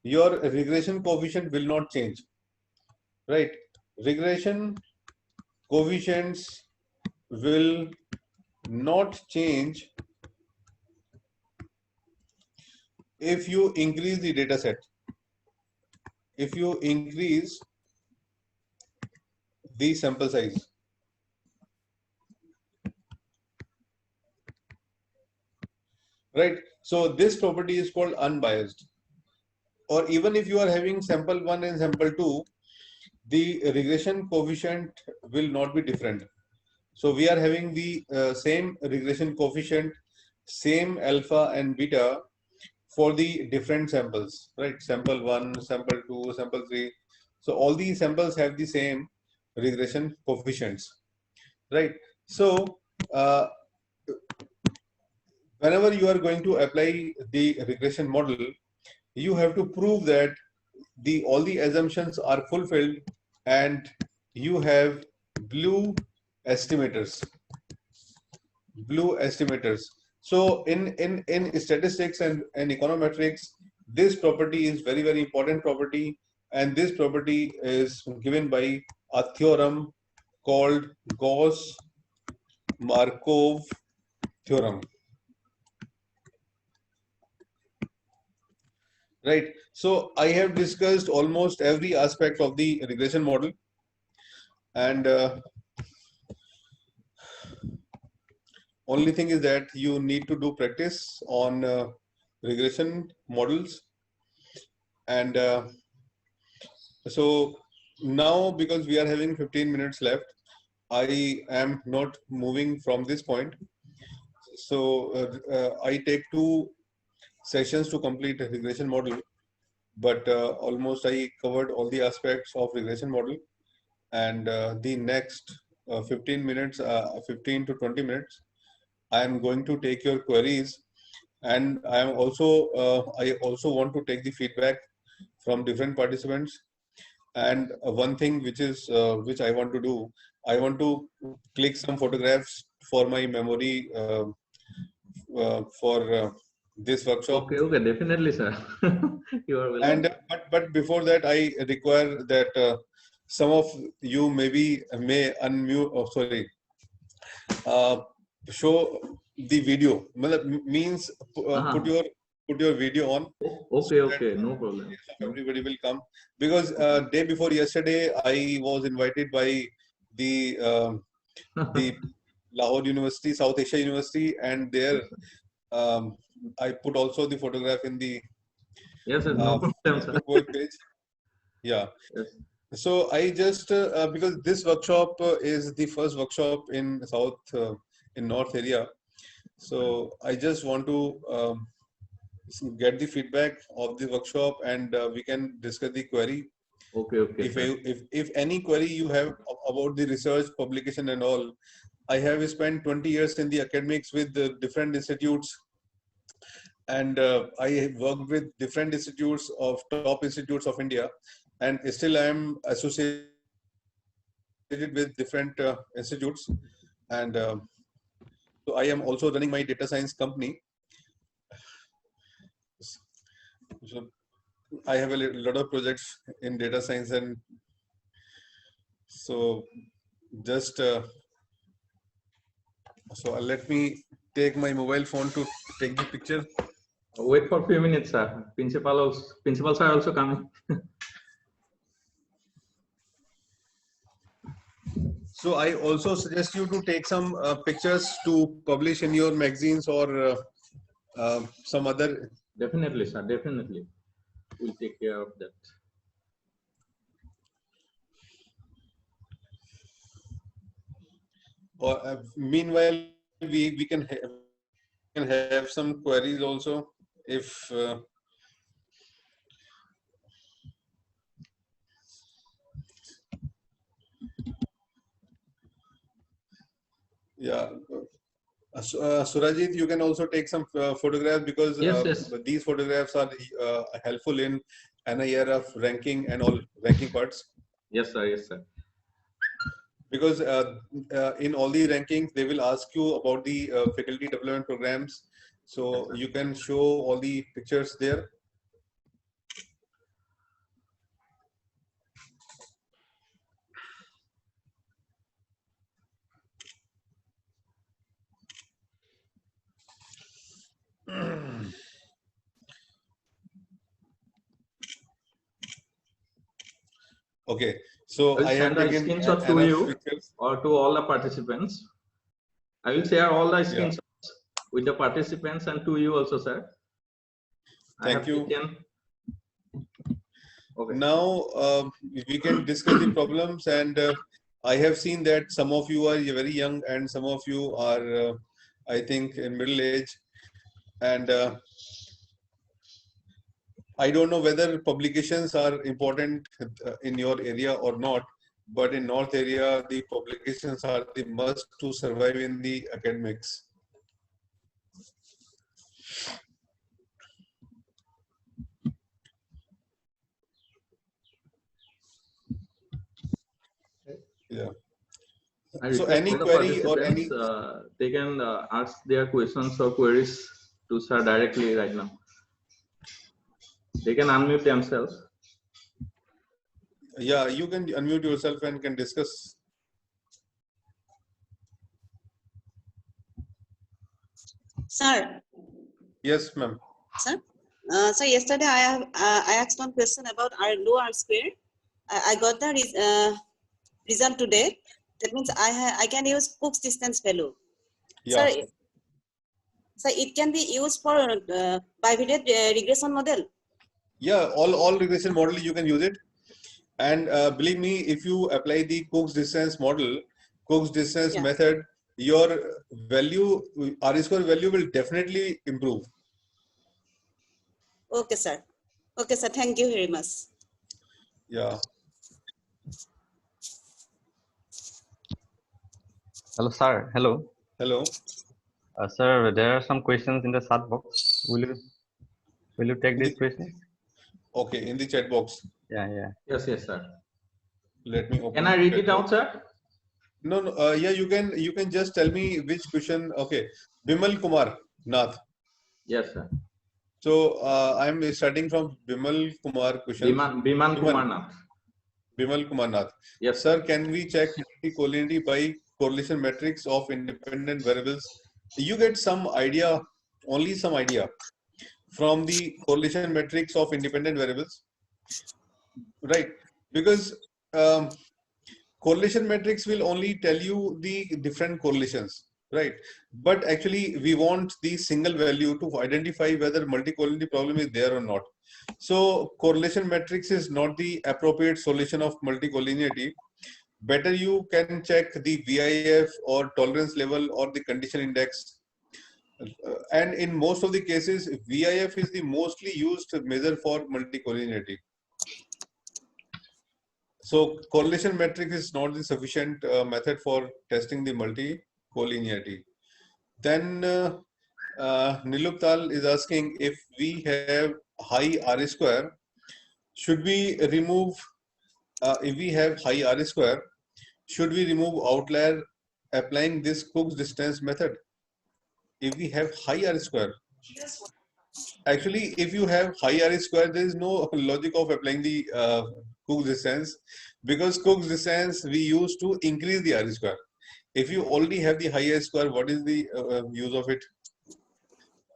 your regression coefficient will not change. Right? Regression coefficients will not change if you increase the data set. If you increase the sample size. Right? So this property is called unbiased. Or even if you are having sample 1 and sample 2, the regression coefficient will not be different. So we are having the same regression coefficient, same alpha and beta for the different samples, right? Sample 1, sample 2, sample 3. So all these samples have the same regression coefficients, right? So whenever you are going to apply the regression model, you have to prove that all the assumptions are fulfilled and you have blue estimators. So in statistics and econometrics, this property is very, very important property, and this property is given by a theorem called Gauss-Markov theorem. Right. So I have discussed almost every aspect of the regression model, and only thing is that you need to do practice on regression models. And so now, because we are having 15 minutes left, I am not moving from this point. So I take 2 sessions to complete a regression model, but almost I covered all the aspects of regression model, and the next 15 minutes, 15 to 20 minutes, I am going to take your queries, and I also want to take the feedback from different participants. And one thing which I want to do, I want to click some photographs for my memory for this workshop. Okay, definitely, sir. You are welcome. And but before that, I require that some of you may unmute. Oh, sorry. Show the video. Means put your video on. Okay, no problem. Everybody will come, because day before yesterday I was invited by the Lahore University, South Asia University, and there I put also the photograph in the Yes, sir, no problem, sir. web page. Yeah. Yes. So I just because this workshop is the first workshop in in North area, so I just want to get the feedback of the workshop, and we can discuss the query. Okay, If any query you have about the research, publication and all, I have spent 20 years in the academics with the different institutes, and I have worked with different institutes of top institutes of India, and still I am associated with different institutes, and so I am also running my data science company. So I have a lot of projects in data science, and so just so let me take my mobile phone to take the picture. Wait for a few minutes, sir. Principals are also coming. So I also suggest you to take some pictures to publish in your magazines or some other. Definitely, sir. Definitely, we'll take care of that. Or meanwhile, we can have some queries also if. Yeah. Surajit, you can also take some photographs, because Yes. these photographs are helpful in NIRF ranking and all ranking parts? Yes, sir. Yes, sir. Because in all the rankings, they will ask you about the faculty development programs. So you can show all the pictures there. Okay, so I'll I have send a taken screenshot to enough you pictures. or to all the participants. I will share all the Yeah. screenshots with the participants and to you also, sir. Thank you. Okay. Now we can discuss the problems, and I have seen that some of you are very young and some of you are, I think, in middle age, and I don't know whether publications are important in your area or not, but in North area, the publications are the must to survive in the academics. Yeah. So any query or any they can ask their questions or queries to sir directly right now. They can unmute themselves. Yeah, you can unmute yourself and can discuss. Sir. Yes, ma'am. Sir. So yesterday I asked one question about R low R square. I got the result today. That means I can use Cook's distance value. Yeah. Sir, so it can be used for bivariate regression model. Yeah, all regression model you can use it, and believe me, if you apply the Cook's distance model, Cook's distance method, your value R square value will definitely improve. Okay, sir. Okay, sir. Thank you very much. Yeah. Hello, sir. Hello. Hello. Sir, there are some questions in the chat box. Will you take these questions? Okay, in the chat box. Yeah. Yes, sir. Let me open. Can I read it out, sir? No. Yeah, you can just tell me which question. Okay, Bimal Kumar Nath. Yes, sir. So I'm starting from Bimal Kumar question. Bimal Kumar Nath. Bimal Kumar Nath. Yes, sir. Can we check multicollinearity by correlation matrix of independent variables? You get some idea, only some idea, from the correlation matrix of independent variables, right? Because correlation matrix will only tell you the different correlations, right? But actually we want the single value to identify whether multicollinearity problem is there or not. So correlation matrix is not the appropriate solution of multicollinearity. Better you can check the VIF or tolerance level or the condition index. And in most of the cases, VIF is the mostly used measure for multicollinearity. So correlation matrix is not the sufficient method for testing the multicollinearity. Then Niluptal is asking, if we have high R square, should we remove, if we have high R square, should we remove outlier applying this Cook's distance method? If we have high R square, actually, if you have high R square, there is no logic of applying the Cook's distance, because Cook's distance we use to increase the R square. If you already have the high R square, what is the use of it?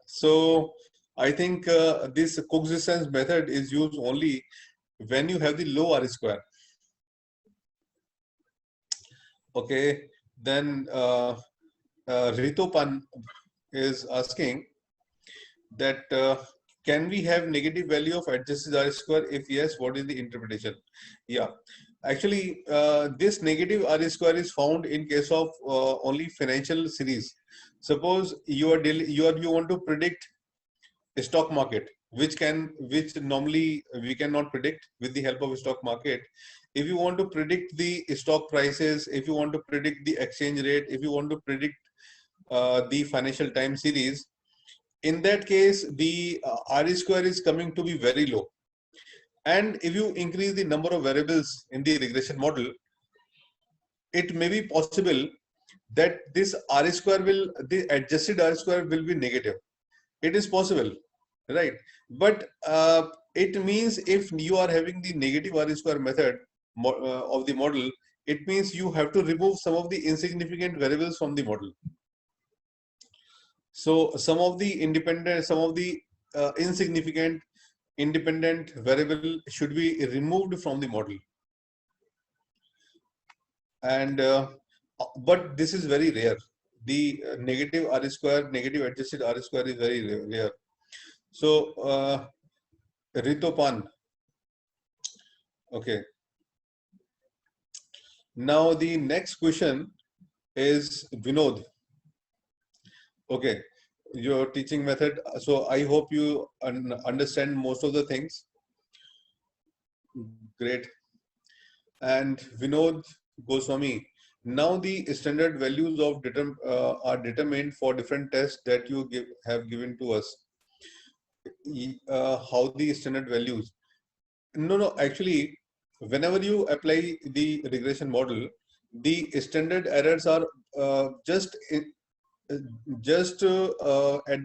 So I think this Cook's distance method is used only when you have the low R square. Okay, then Ritopan is asking that can we have negative value of adjusted R square? If yes, what is the interpretation? Yeah, actually this negative R square is found in case of only financial series. Suppose you want to predict a stock market, which normally we cannot predict with the help of stock market. If you want to predict the stock prices, if you want to predict the exchange rate, if you want to predict the financial time series, in that case the R square is coming to be very low, And if you increase the number of variables in the regression model, it may be possible that this R square will, the adjusted R square will be negative. It is possible, right? But it means if you are having the negative R square method of the model, it means you have to remove some of the insignificant variables from the model. So some of the insignificant independent variable should be removed from the model. And but this is very rare. The negative R square, negative adjusted R square is very rare. So Ritopan. Okay. Now the next question is Vinod. Okay, your teaching method. So I hope you understand most of the things. Great. And Vinod Goswami. Now the standard values of are determined for different tests that you have given to us. How the standard values? No, actually, whenever you apply the regression model, the standard errors are just at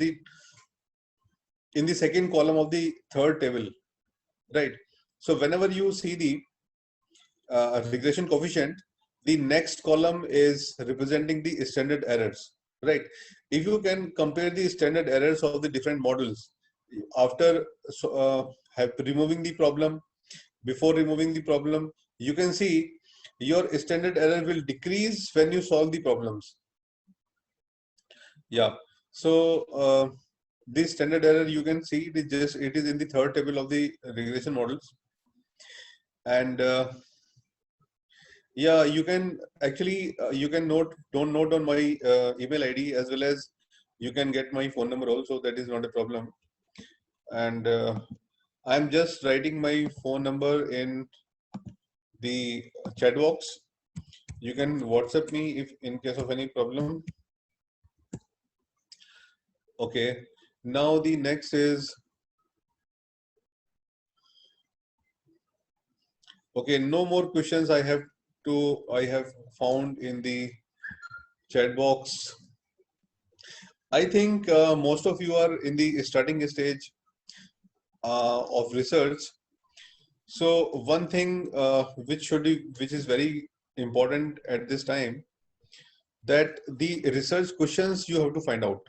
the in the second column of the third table, right? So whenever you see the regression coefficient, the next column is representing the standard errors, right? If you can compare the standard errors of the different models after removing the problem, before removing the problem, you can see your standard error will decrease when you solve the problems. Yeah. So this standard error, you can see it is in the third table of the regression models. And yeah, you can actually you can note on my email ID, as well as you can get my phone number also. That is not a problem. And I'm just writing my phone number in the chat box. You can WhatsApp me if in case of any problem. Okay. Now the next is, okay, no more questions I have found in the chat box. I think most of you are in the starting stage of research. So one thing which is very important at this time, that the research questions you have to find out.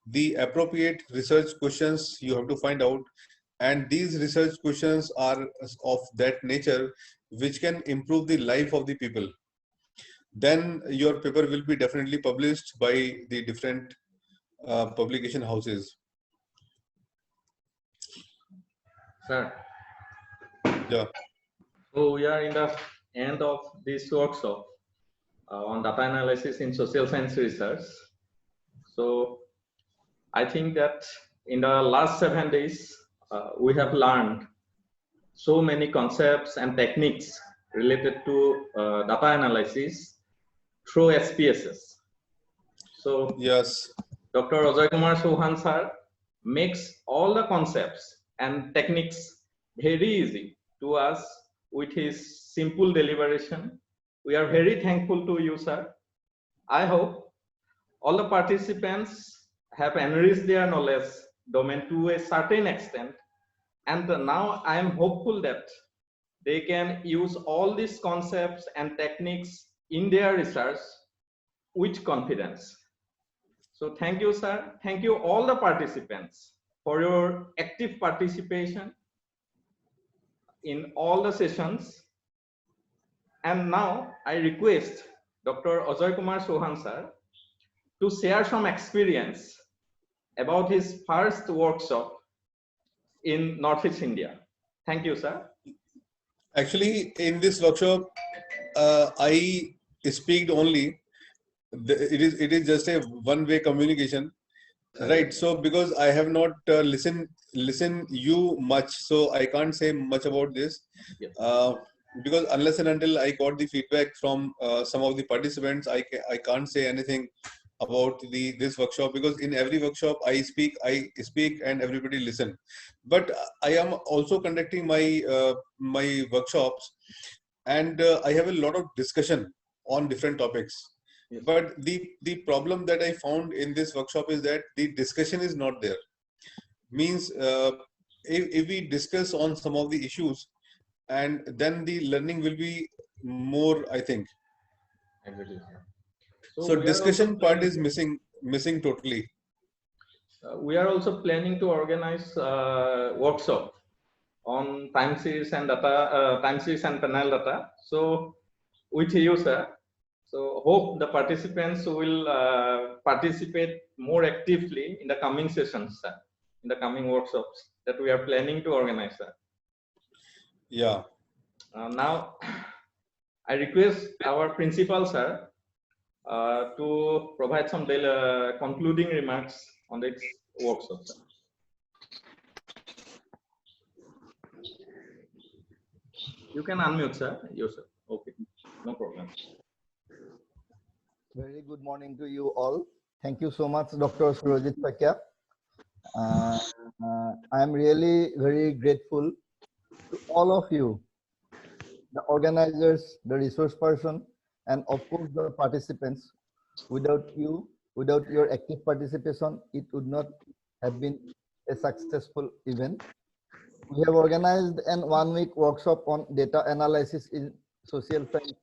The appropriate research questions you have to find out, and these research questions are of that nature which can improve the life of the people. Then your paper will be definitely published by the different publication houses. Sir. Yeah. So we are in the end of this workshop on data analysis in social science research. So I think that in the last 7 days, we have learned so many concepts and techniques related to data analysis through SPSS. So yes, Dr. Ajay Kumar Chauhan sir makes all the concepts and techniques very easy to us with his simple deliberation. We are very thankful to you, sir. I hope all the participants have enriched their knowledge domain to a certain extent, and now I am hopeful that they can use all these concepts and techniques in their research with confidence. So thank you, sir. Thank you all the participants for your active participation in all the sessions. And now I request Dr. Ajay Kumar Chauhan sir to share some experience about his first workshop in Northeast India. Thank you, sir. Actually, in this workshop, I speak only. It is just a one-way communication, right? So because I have not listened you much, so I can't say much about this. Yes. Because unless and until I got the feedback from some of the participants, I can't say anything about this workshop, because in every workshop I speak and everybody listen. But I am also conducting my workshops, and I have a lot of discussion on different topics. Yes. But the problem that I found in this workshop is that the discussion is not there. Means if we discuss on some of the issues, and then the learning will be more, I think. Exactly, sir. So we are also discussion part is planning, missing totally. we are also planning to organize workshop on time series and data, time series and panel data. So with you, sir. So hope the participants will participate more actively in the coming sessions, sir, in the coming workshops that we are planning to organize, sir. Yeah. Now, I request our principal, sir, to provide some concluding remarks on this workshop, sir. You can unmute, sir. Yourself. Okay, no problem. Very good morning to you all. Thank you so much, Dr. Surojit Sakya. I am really very grateful to all of you, the organizers, the resource person, and of course the participants. Without you, without your active participation, it would not have been a successful event. We have organized an one-week workshop on data analysis in social science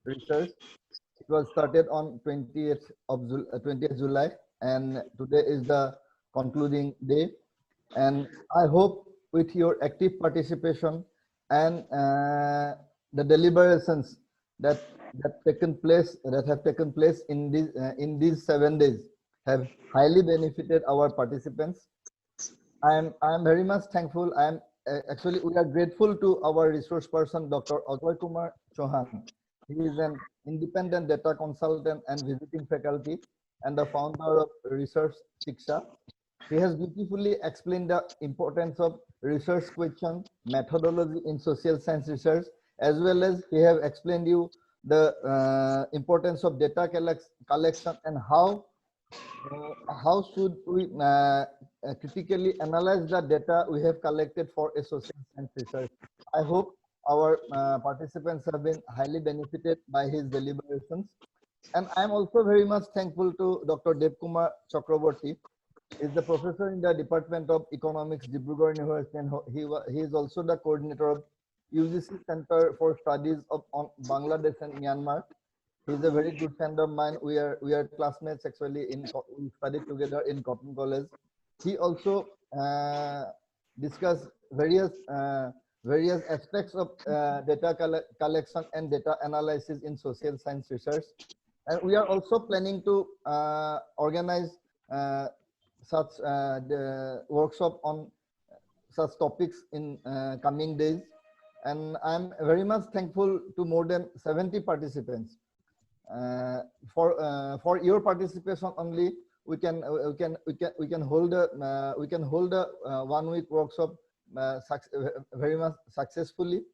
research. It was started on 20th July, and today is the concluding day. And I hope with your active participation and the deliberations that have taken place in these 7 days have highly benefited our participants. I am very much thankful. Actually, we are grateful to our resource person, Dr. Ajay Kumar Chauhan. He is an independent data consultant and visiting faculty and the founder of Research Shiksha. He has beautifully explained the importance of research question methodology in social science research, as well as he have explained you the importance of data collection and how should we critically analyze the data we have collected for a social science research. I hope our participants have been highly benefited by his deliberations. And I'm also very much thankful to Dr. Devkumar Chakraborty. He is the professor in the Department of Economics, Dibrugarh University, and he is also the coordinator of UGC Center for Studies on Bangladesh and Myanmar. He's a very good friend of mine. We are classmates actually. We studied together in Cotton College. He also discussed various aspects of data collection and data analysis in social science research. And we are also planning to organize such the workshop on such topics in coming days. And I'm very much thankful to more than 70 participants. For your participation only, we can hold a 1 week workshop very much successfully.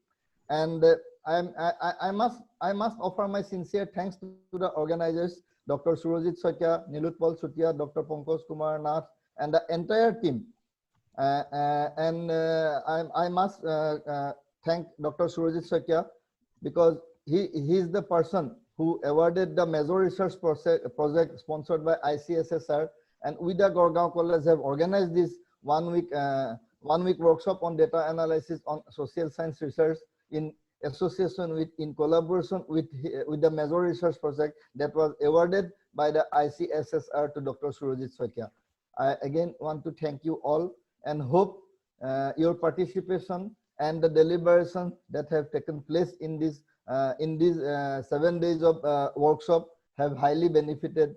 And I must offer my sincere thanks to the organizers, Dr. Surojit Sakya, Nilutpal Sutia, Dr. Pankaj Kumar Nath, and the entire team. I must thank Dr. Surojit Sakya because he is the person who awarded the major research project sponsored by ICSSR, and Vida Gorgaon College have organized this 1 week workshop on data analysis on social science research in collaboration with the major research project that was awarded by the ICSSR to Dr. Surojit Sakya. I again want to thank you all and hope your participation and the deliberation that have taken place in these 7 days of workshop have highly benefited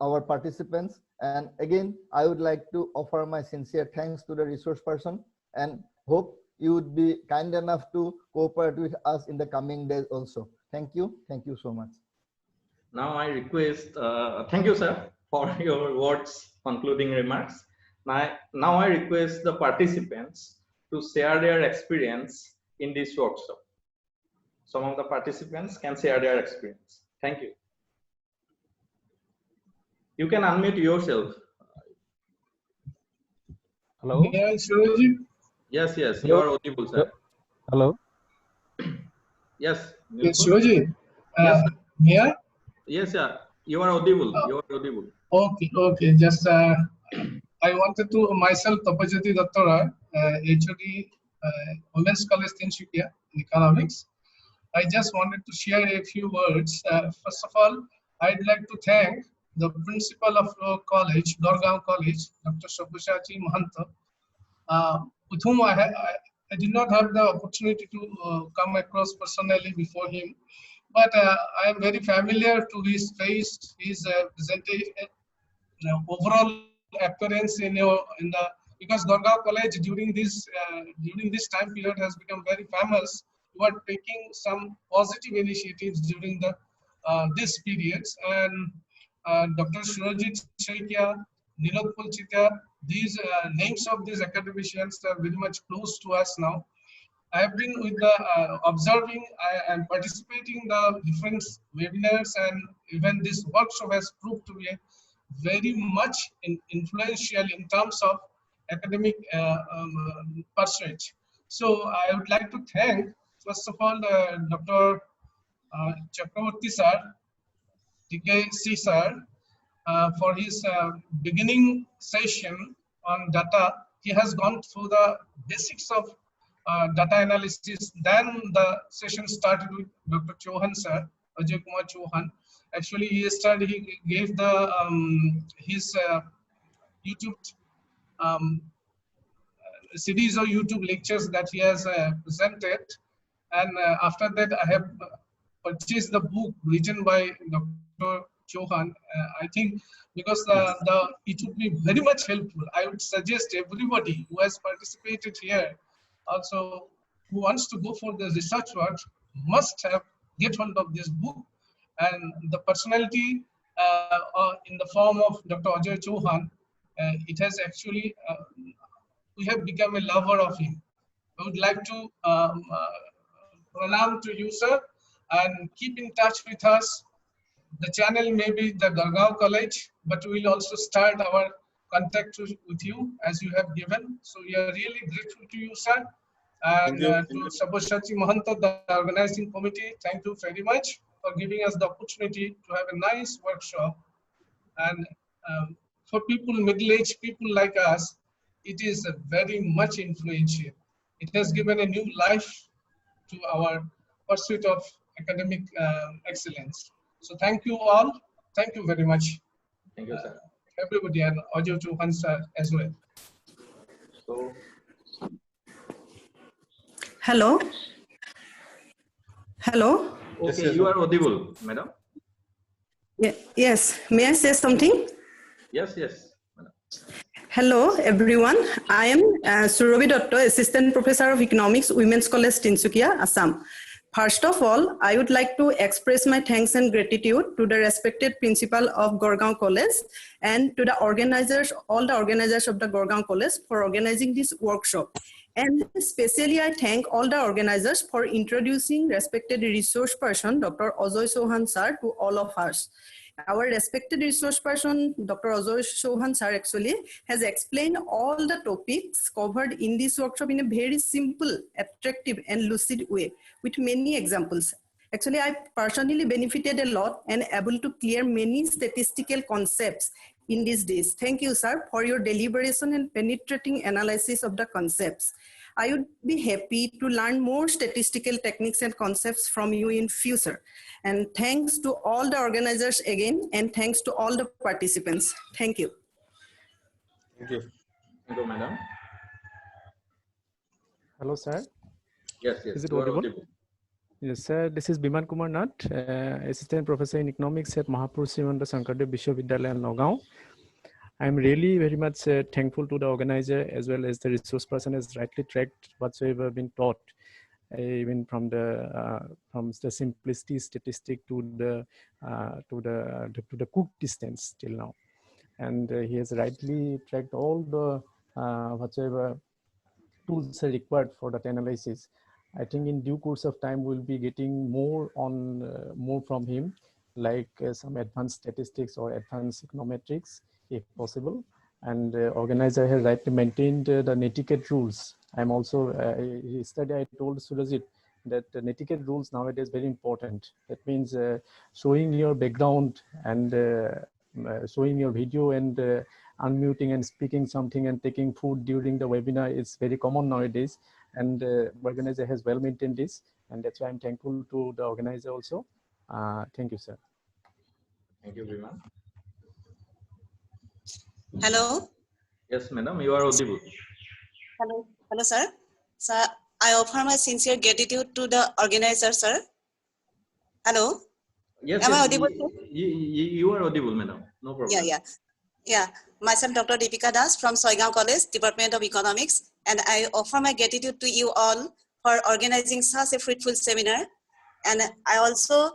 our participants. And again, I would like to offer my sincere thanks to the resource person and hope you would be kind enough to cooperate with us in the coming days also. Thank you so much. Now I request, thank you, sir, for your words, concluding remarks. Now I request the participants to share their experience in this workshop. Some of the participants can share their experience. Thank you. You can unmute yourself. Hello. Yeah, Surajit. Yes, yes, you Hello. are audible, sir. Hello. Yes, Yes, Nilpur? Surajit. Yes, sir. Yeah. Yes, sir. You are audible. You are audible. Okay. Okay. Just I wanted to myself Tapajyoti Dattara, HOD, Women's College Tinsukia, Economics. I just wanted to share a few words. First of all, I'd like to thank the principal of our college, Dorgaon College, Dr. Sabyasachi Mahanta, with whom I did not have the opportunity to come across personally before him, but I am very familiar to his face, his presentation, overall appearance in the because Dorgaon College during this time period has become very famous. We are taking some positive initiatives during the this periods, and Dr. Surajit Shaikia, Nilot Pulchita, these names of these academicians are very much close to us now. I have been with the observing and participating in the different webinars, and even this workshop has proved to be very much influential in terms of academic pursuit. So I would like to thank, first of all, Dr. Chakravarti sir, DKC sir, for his beginning session on data. He has gone through the basics of data analysis. Then the session started with Dr. Chauhan sir, Ajay Kumar Chauhan. Actually, he gave the his YouTube series of YouTube lectures that he has presented, and after that I have purchased the book written by Dr. Chauhan. I think because it would be very much helpful. I would suggest everybody who has participated here, also who wants to go for the research work, must have get hold of this book. And the personality in the form of Dr. Ajay Chauhan, it has actually we have become a lover of him. I would like to pronounce to you, sir, and keep in touch with us. The channel may be the Dorgaon College, but we will also start our contact with you as you have given. So we are really grateful to you, sir. And to Sabyasachi Mahanta, the organizing committee, thank you very much for giving us the opportunity to have a nice workshop. And for people, middle-aged people like us, it is very much influential. It has given a new life to our pursuit of academic excellence. So thank you all. Thank you very much. Thank you, sir. Everybody, and Ajay Chauhan sir as well. So, Hello. Hello. okay, yes, you are audible, madam. Yes. May I say something? Yes, yes, madam. Hello, everyone. I am Surabhi Dotto, Assistant Professor of Economics, Women's College, Tinsukia, Assam. First of all, I would like to express my thanks and gratitude to the respected principal of Dorgaon College and to the organizers, all the organizers of the Dorgaon College for organizing this workshop. And especially I thank all the organizers for introducing respected resource person, Dr. Ajay Chauhan sir, to all of us. Our respected resource person, Dr. Ajay Chauhan sir, actually has explained all the topics covered in this workshop in a very simple, attractive and lucid way with many examples. Actually, I personally benefited a lot and able to clear many statistical concepts in these days. Thank you, sir, for your deliberation and penetrating analysis of the concepts. I would be happy to learn more statistical techniques and concepts from you in future. And thanks to all the organizers again, and thanks to all the participants. Thank you. Thank you. Thank you, madam. Hello, sir. Yes, yes. Is it you are audible? Yes, sir. This is Biman Kumar Nath, Assistant Professor in Economics at Mahapur Srimanta Shankardev Vishwavidyalaya, Nagaon. I'm really very much thankful to the organizer as well as the resource person has rightly tracked whatsoever been taught, even from the simplicity statistic to the cook distance till now, and he has rightly tracked all the whatsoever tools are required for that analysis. I think in due course of time we'll be getting more from him, like some advanced statistics or advanced econometrics, if possible. And organizer has rightly maintained the netiquette rules. I'm also, yesterday I told Surajit that the netiquette rules nowadays very important. That means showing your background and showing your video and unmuting and speaking something and taking food during the webinar is very common nowadays. And organizer has well maintained this. And that's why I'm thankful to the organizer also. Thank you, sir. Thank you, Biman. Hello. Yes, madam, you are audible. Hello. Hello, sir. Sir, I offer my sincere gratitude to the organizer, sir. Hello. Yes, Am I yes, audible? you are audible, madam. No problem. Yeah. Myself, Dr. Deepika Das from Soigaon College, Department of Economics, and I offer my gratitude to you all for organizing such a fruitful seminar. And I also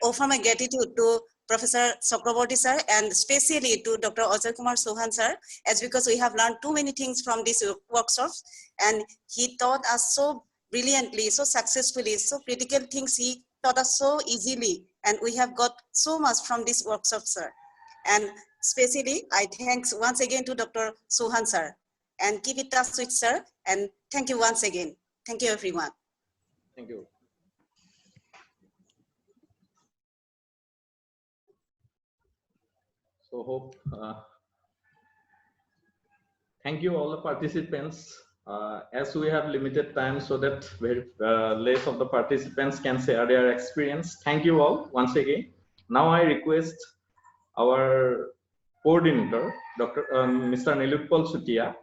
offer my gratitude to Professor Chakraborty sir and especially to Dr. Ajay Kumar Chauhan sir, as because we have learned too many things from these workshops, and he taught us so brilliantly, so successfully, so critical things he taught us so easily, and we have got so much from this workshop, sir. And especially, I thanks once again to Dr. Chauhan sir, and keep it touch with sir, and thank you once again. Thank you, everyone. Thank you. So hope, thank you all the participants. As we have limited time, so that very less of the participants can share their experience. Thank you all once again. Now I request our coordinator, Mr. Nilutpal Sutia,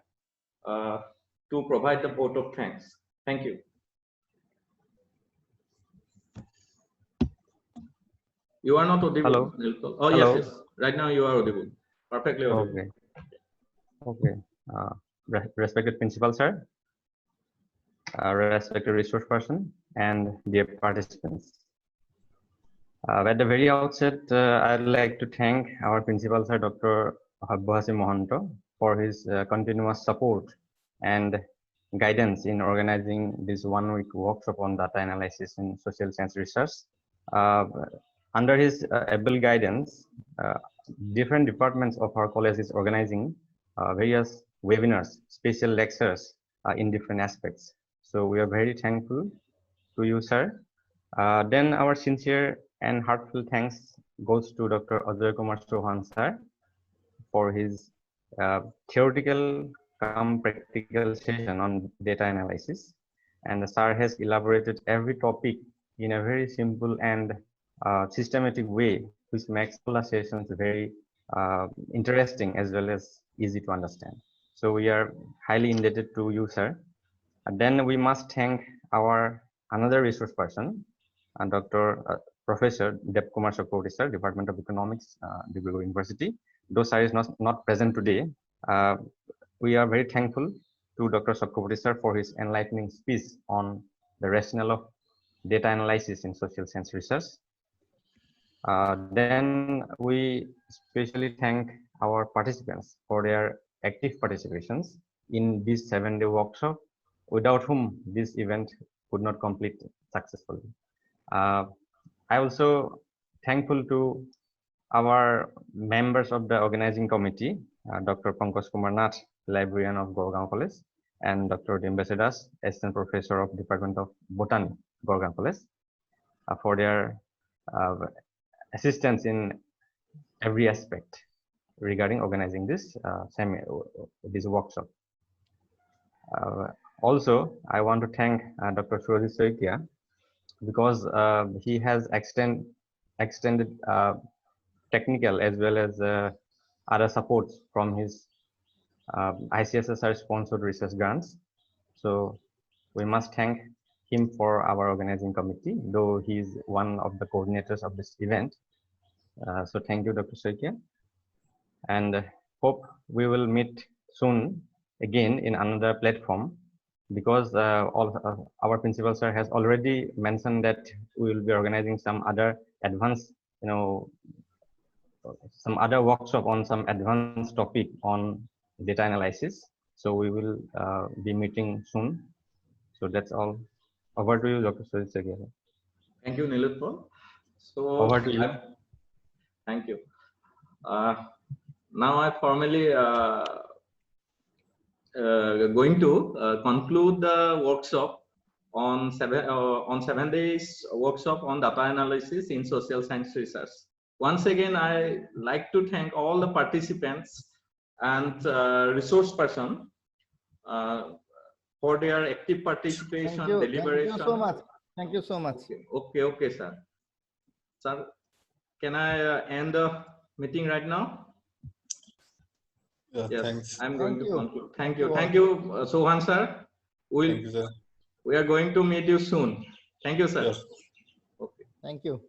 to provide the vote of thanks. Thank you. You are not audible. Hello. Nilutpal. Oh, Hello. yes. Right now you are audible. Perfectly audible. Okay. Okay. Respected principal sir, respected resource person, and dear participants. At the very outset, I'd like to thank our principal sir, Dr. Habbohasi Mohanto, for his continuous support and guidance in organizing this one-week workshop on data analysis in social science research. Under his able guidance, different departments of our college is organizing various webinars, special lectures in different aspects. So we are very thankful to you, sir. Then our sincere and heartfelt thanks goes to Dr. Ajay Kumar Chauhan, sir, for his theoretical come practical session on data analysis. And the sir has elaborated every topic in a very simple and systematic way, which makes all the sessions very interesting as well as easy to understand. So we are highly indebted to you, sir. And then we must thank our another resource person, Dr. Professor Deb Kumar Chakraborty, sir, Department of Economics, Dibrugarh University. Though sir is not present today, we are very thankful to Dr. Chakraborty, sir, for his enlightening speech on the rationale of data analysis in social science research. Then we especially thank our participants for their active participations in this 7-day workshop, without whom this event could not complete successfully. I also thankful to our members of the organizing committee, Dr. Pankaj Kumar Nath, librarian of Gorgaon College, and Dr. Dimbese Das, assistant professor of Department of Botany, Gorgaon College, for their assistance in every aspect regarding organizing this this workshop. Also, I want to thank Dr. Surajit Saikia, because he has extended technical as well as other supports from his ICSSR sponsored research grants. So we must thank him for our organizing committee, though he is one of the coordinators of this event. So thank you, Dr. Saikia, and hope we will meet soon again in another platform, because our principal sir has already mentioned that we will be organizing some other advanced, some other workshop on some advanced topic on data analysis. So we will be meeting soon. So that's all. Over to you, Dr. Surajit Saikia. Thank you, Nilutpal. So Over to you. thank you. Now I formally going to conclude the workshop on 7 days workshop on data analysis in social science research. Once again, I like to thank all the participants and resource person for their active participation, deliberation. Thank you so much. Thank you so much. Okay, sir. Sir, can I end the meeting right now? Yeah, Yes, thanks. I'm going Thank to you. conclude. Thank you. Thank Thank you you, Sohan sir. Thank you, sir. We are going to meet you soon. Thank you, sir. Yes. Okay. Thank you.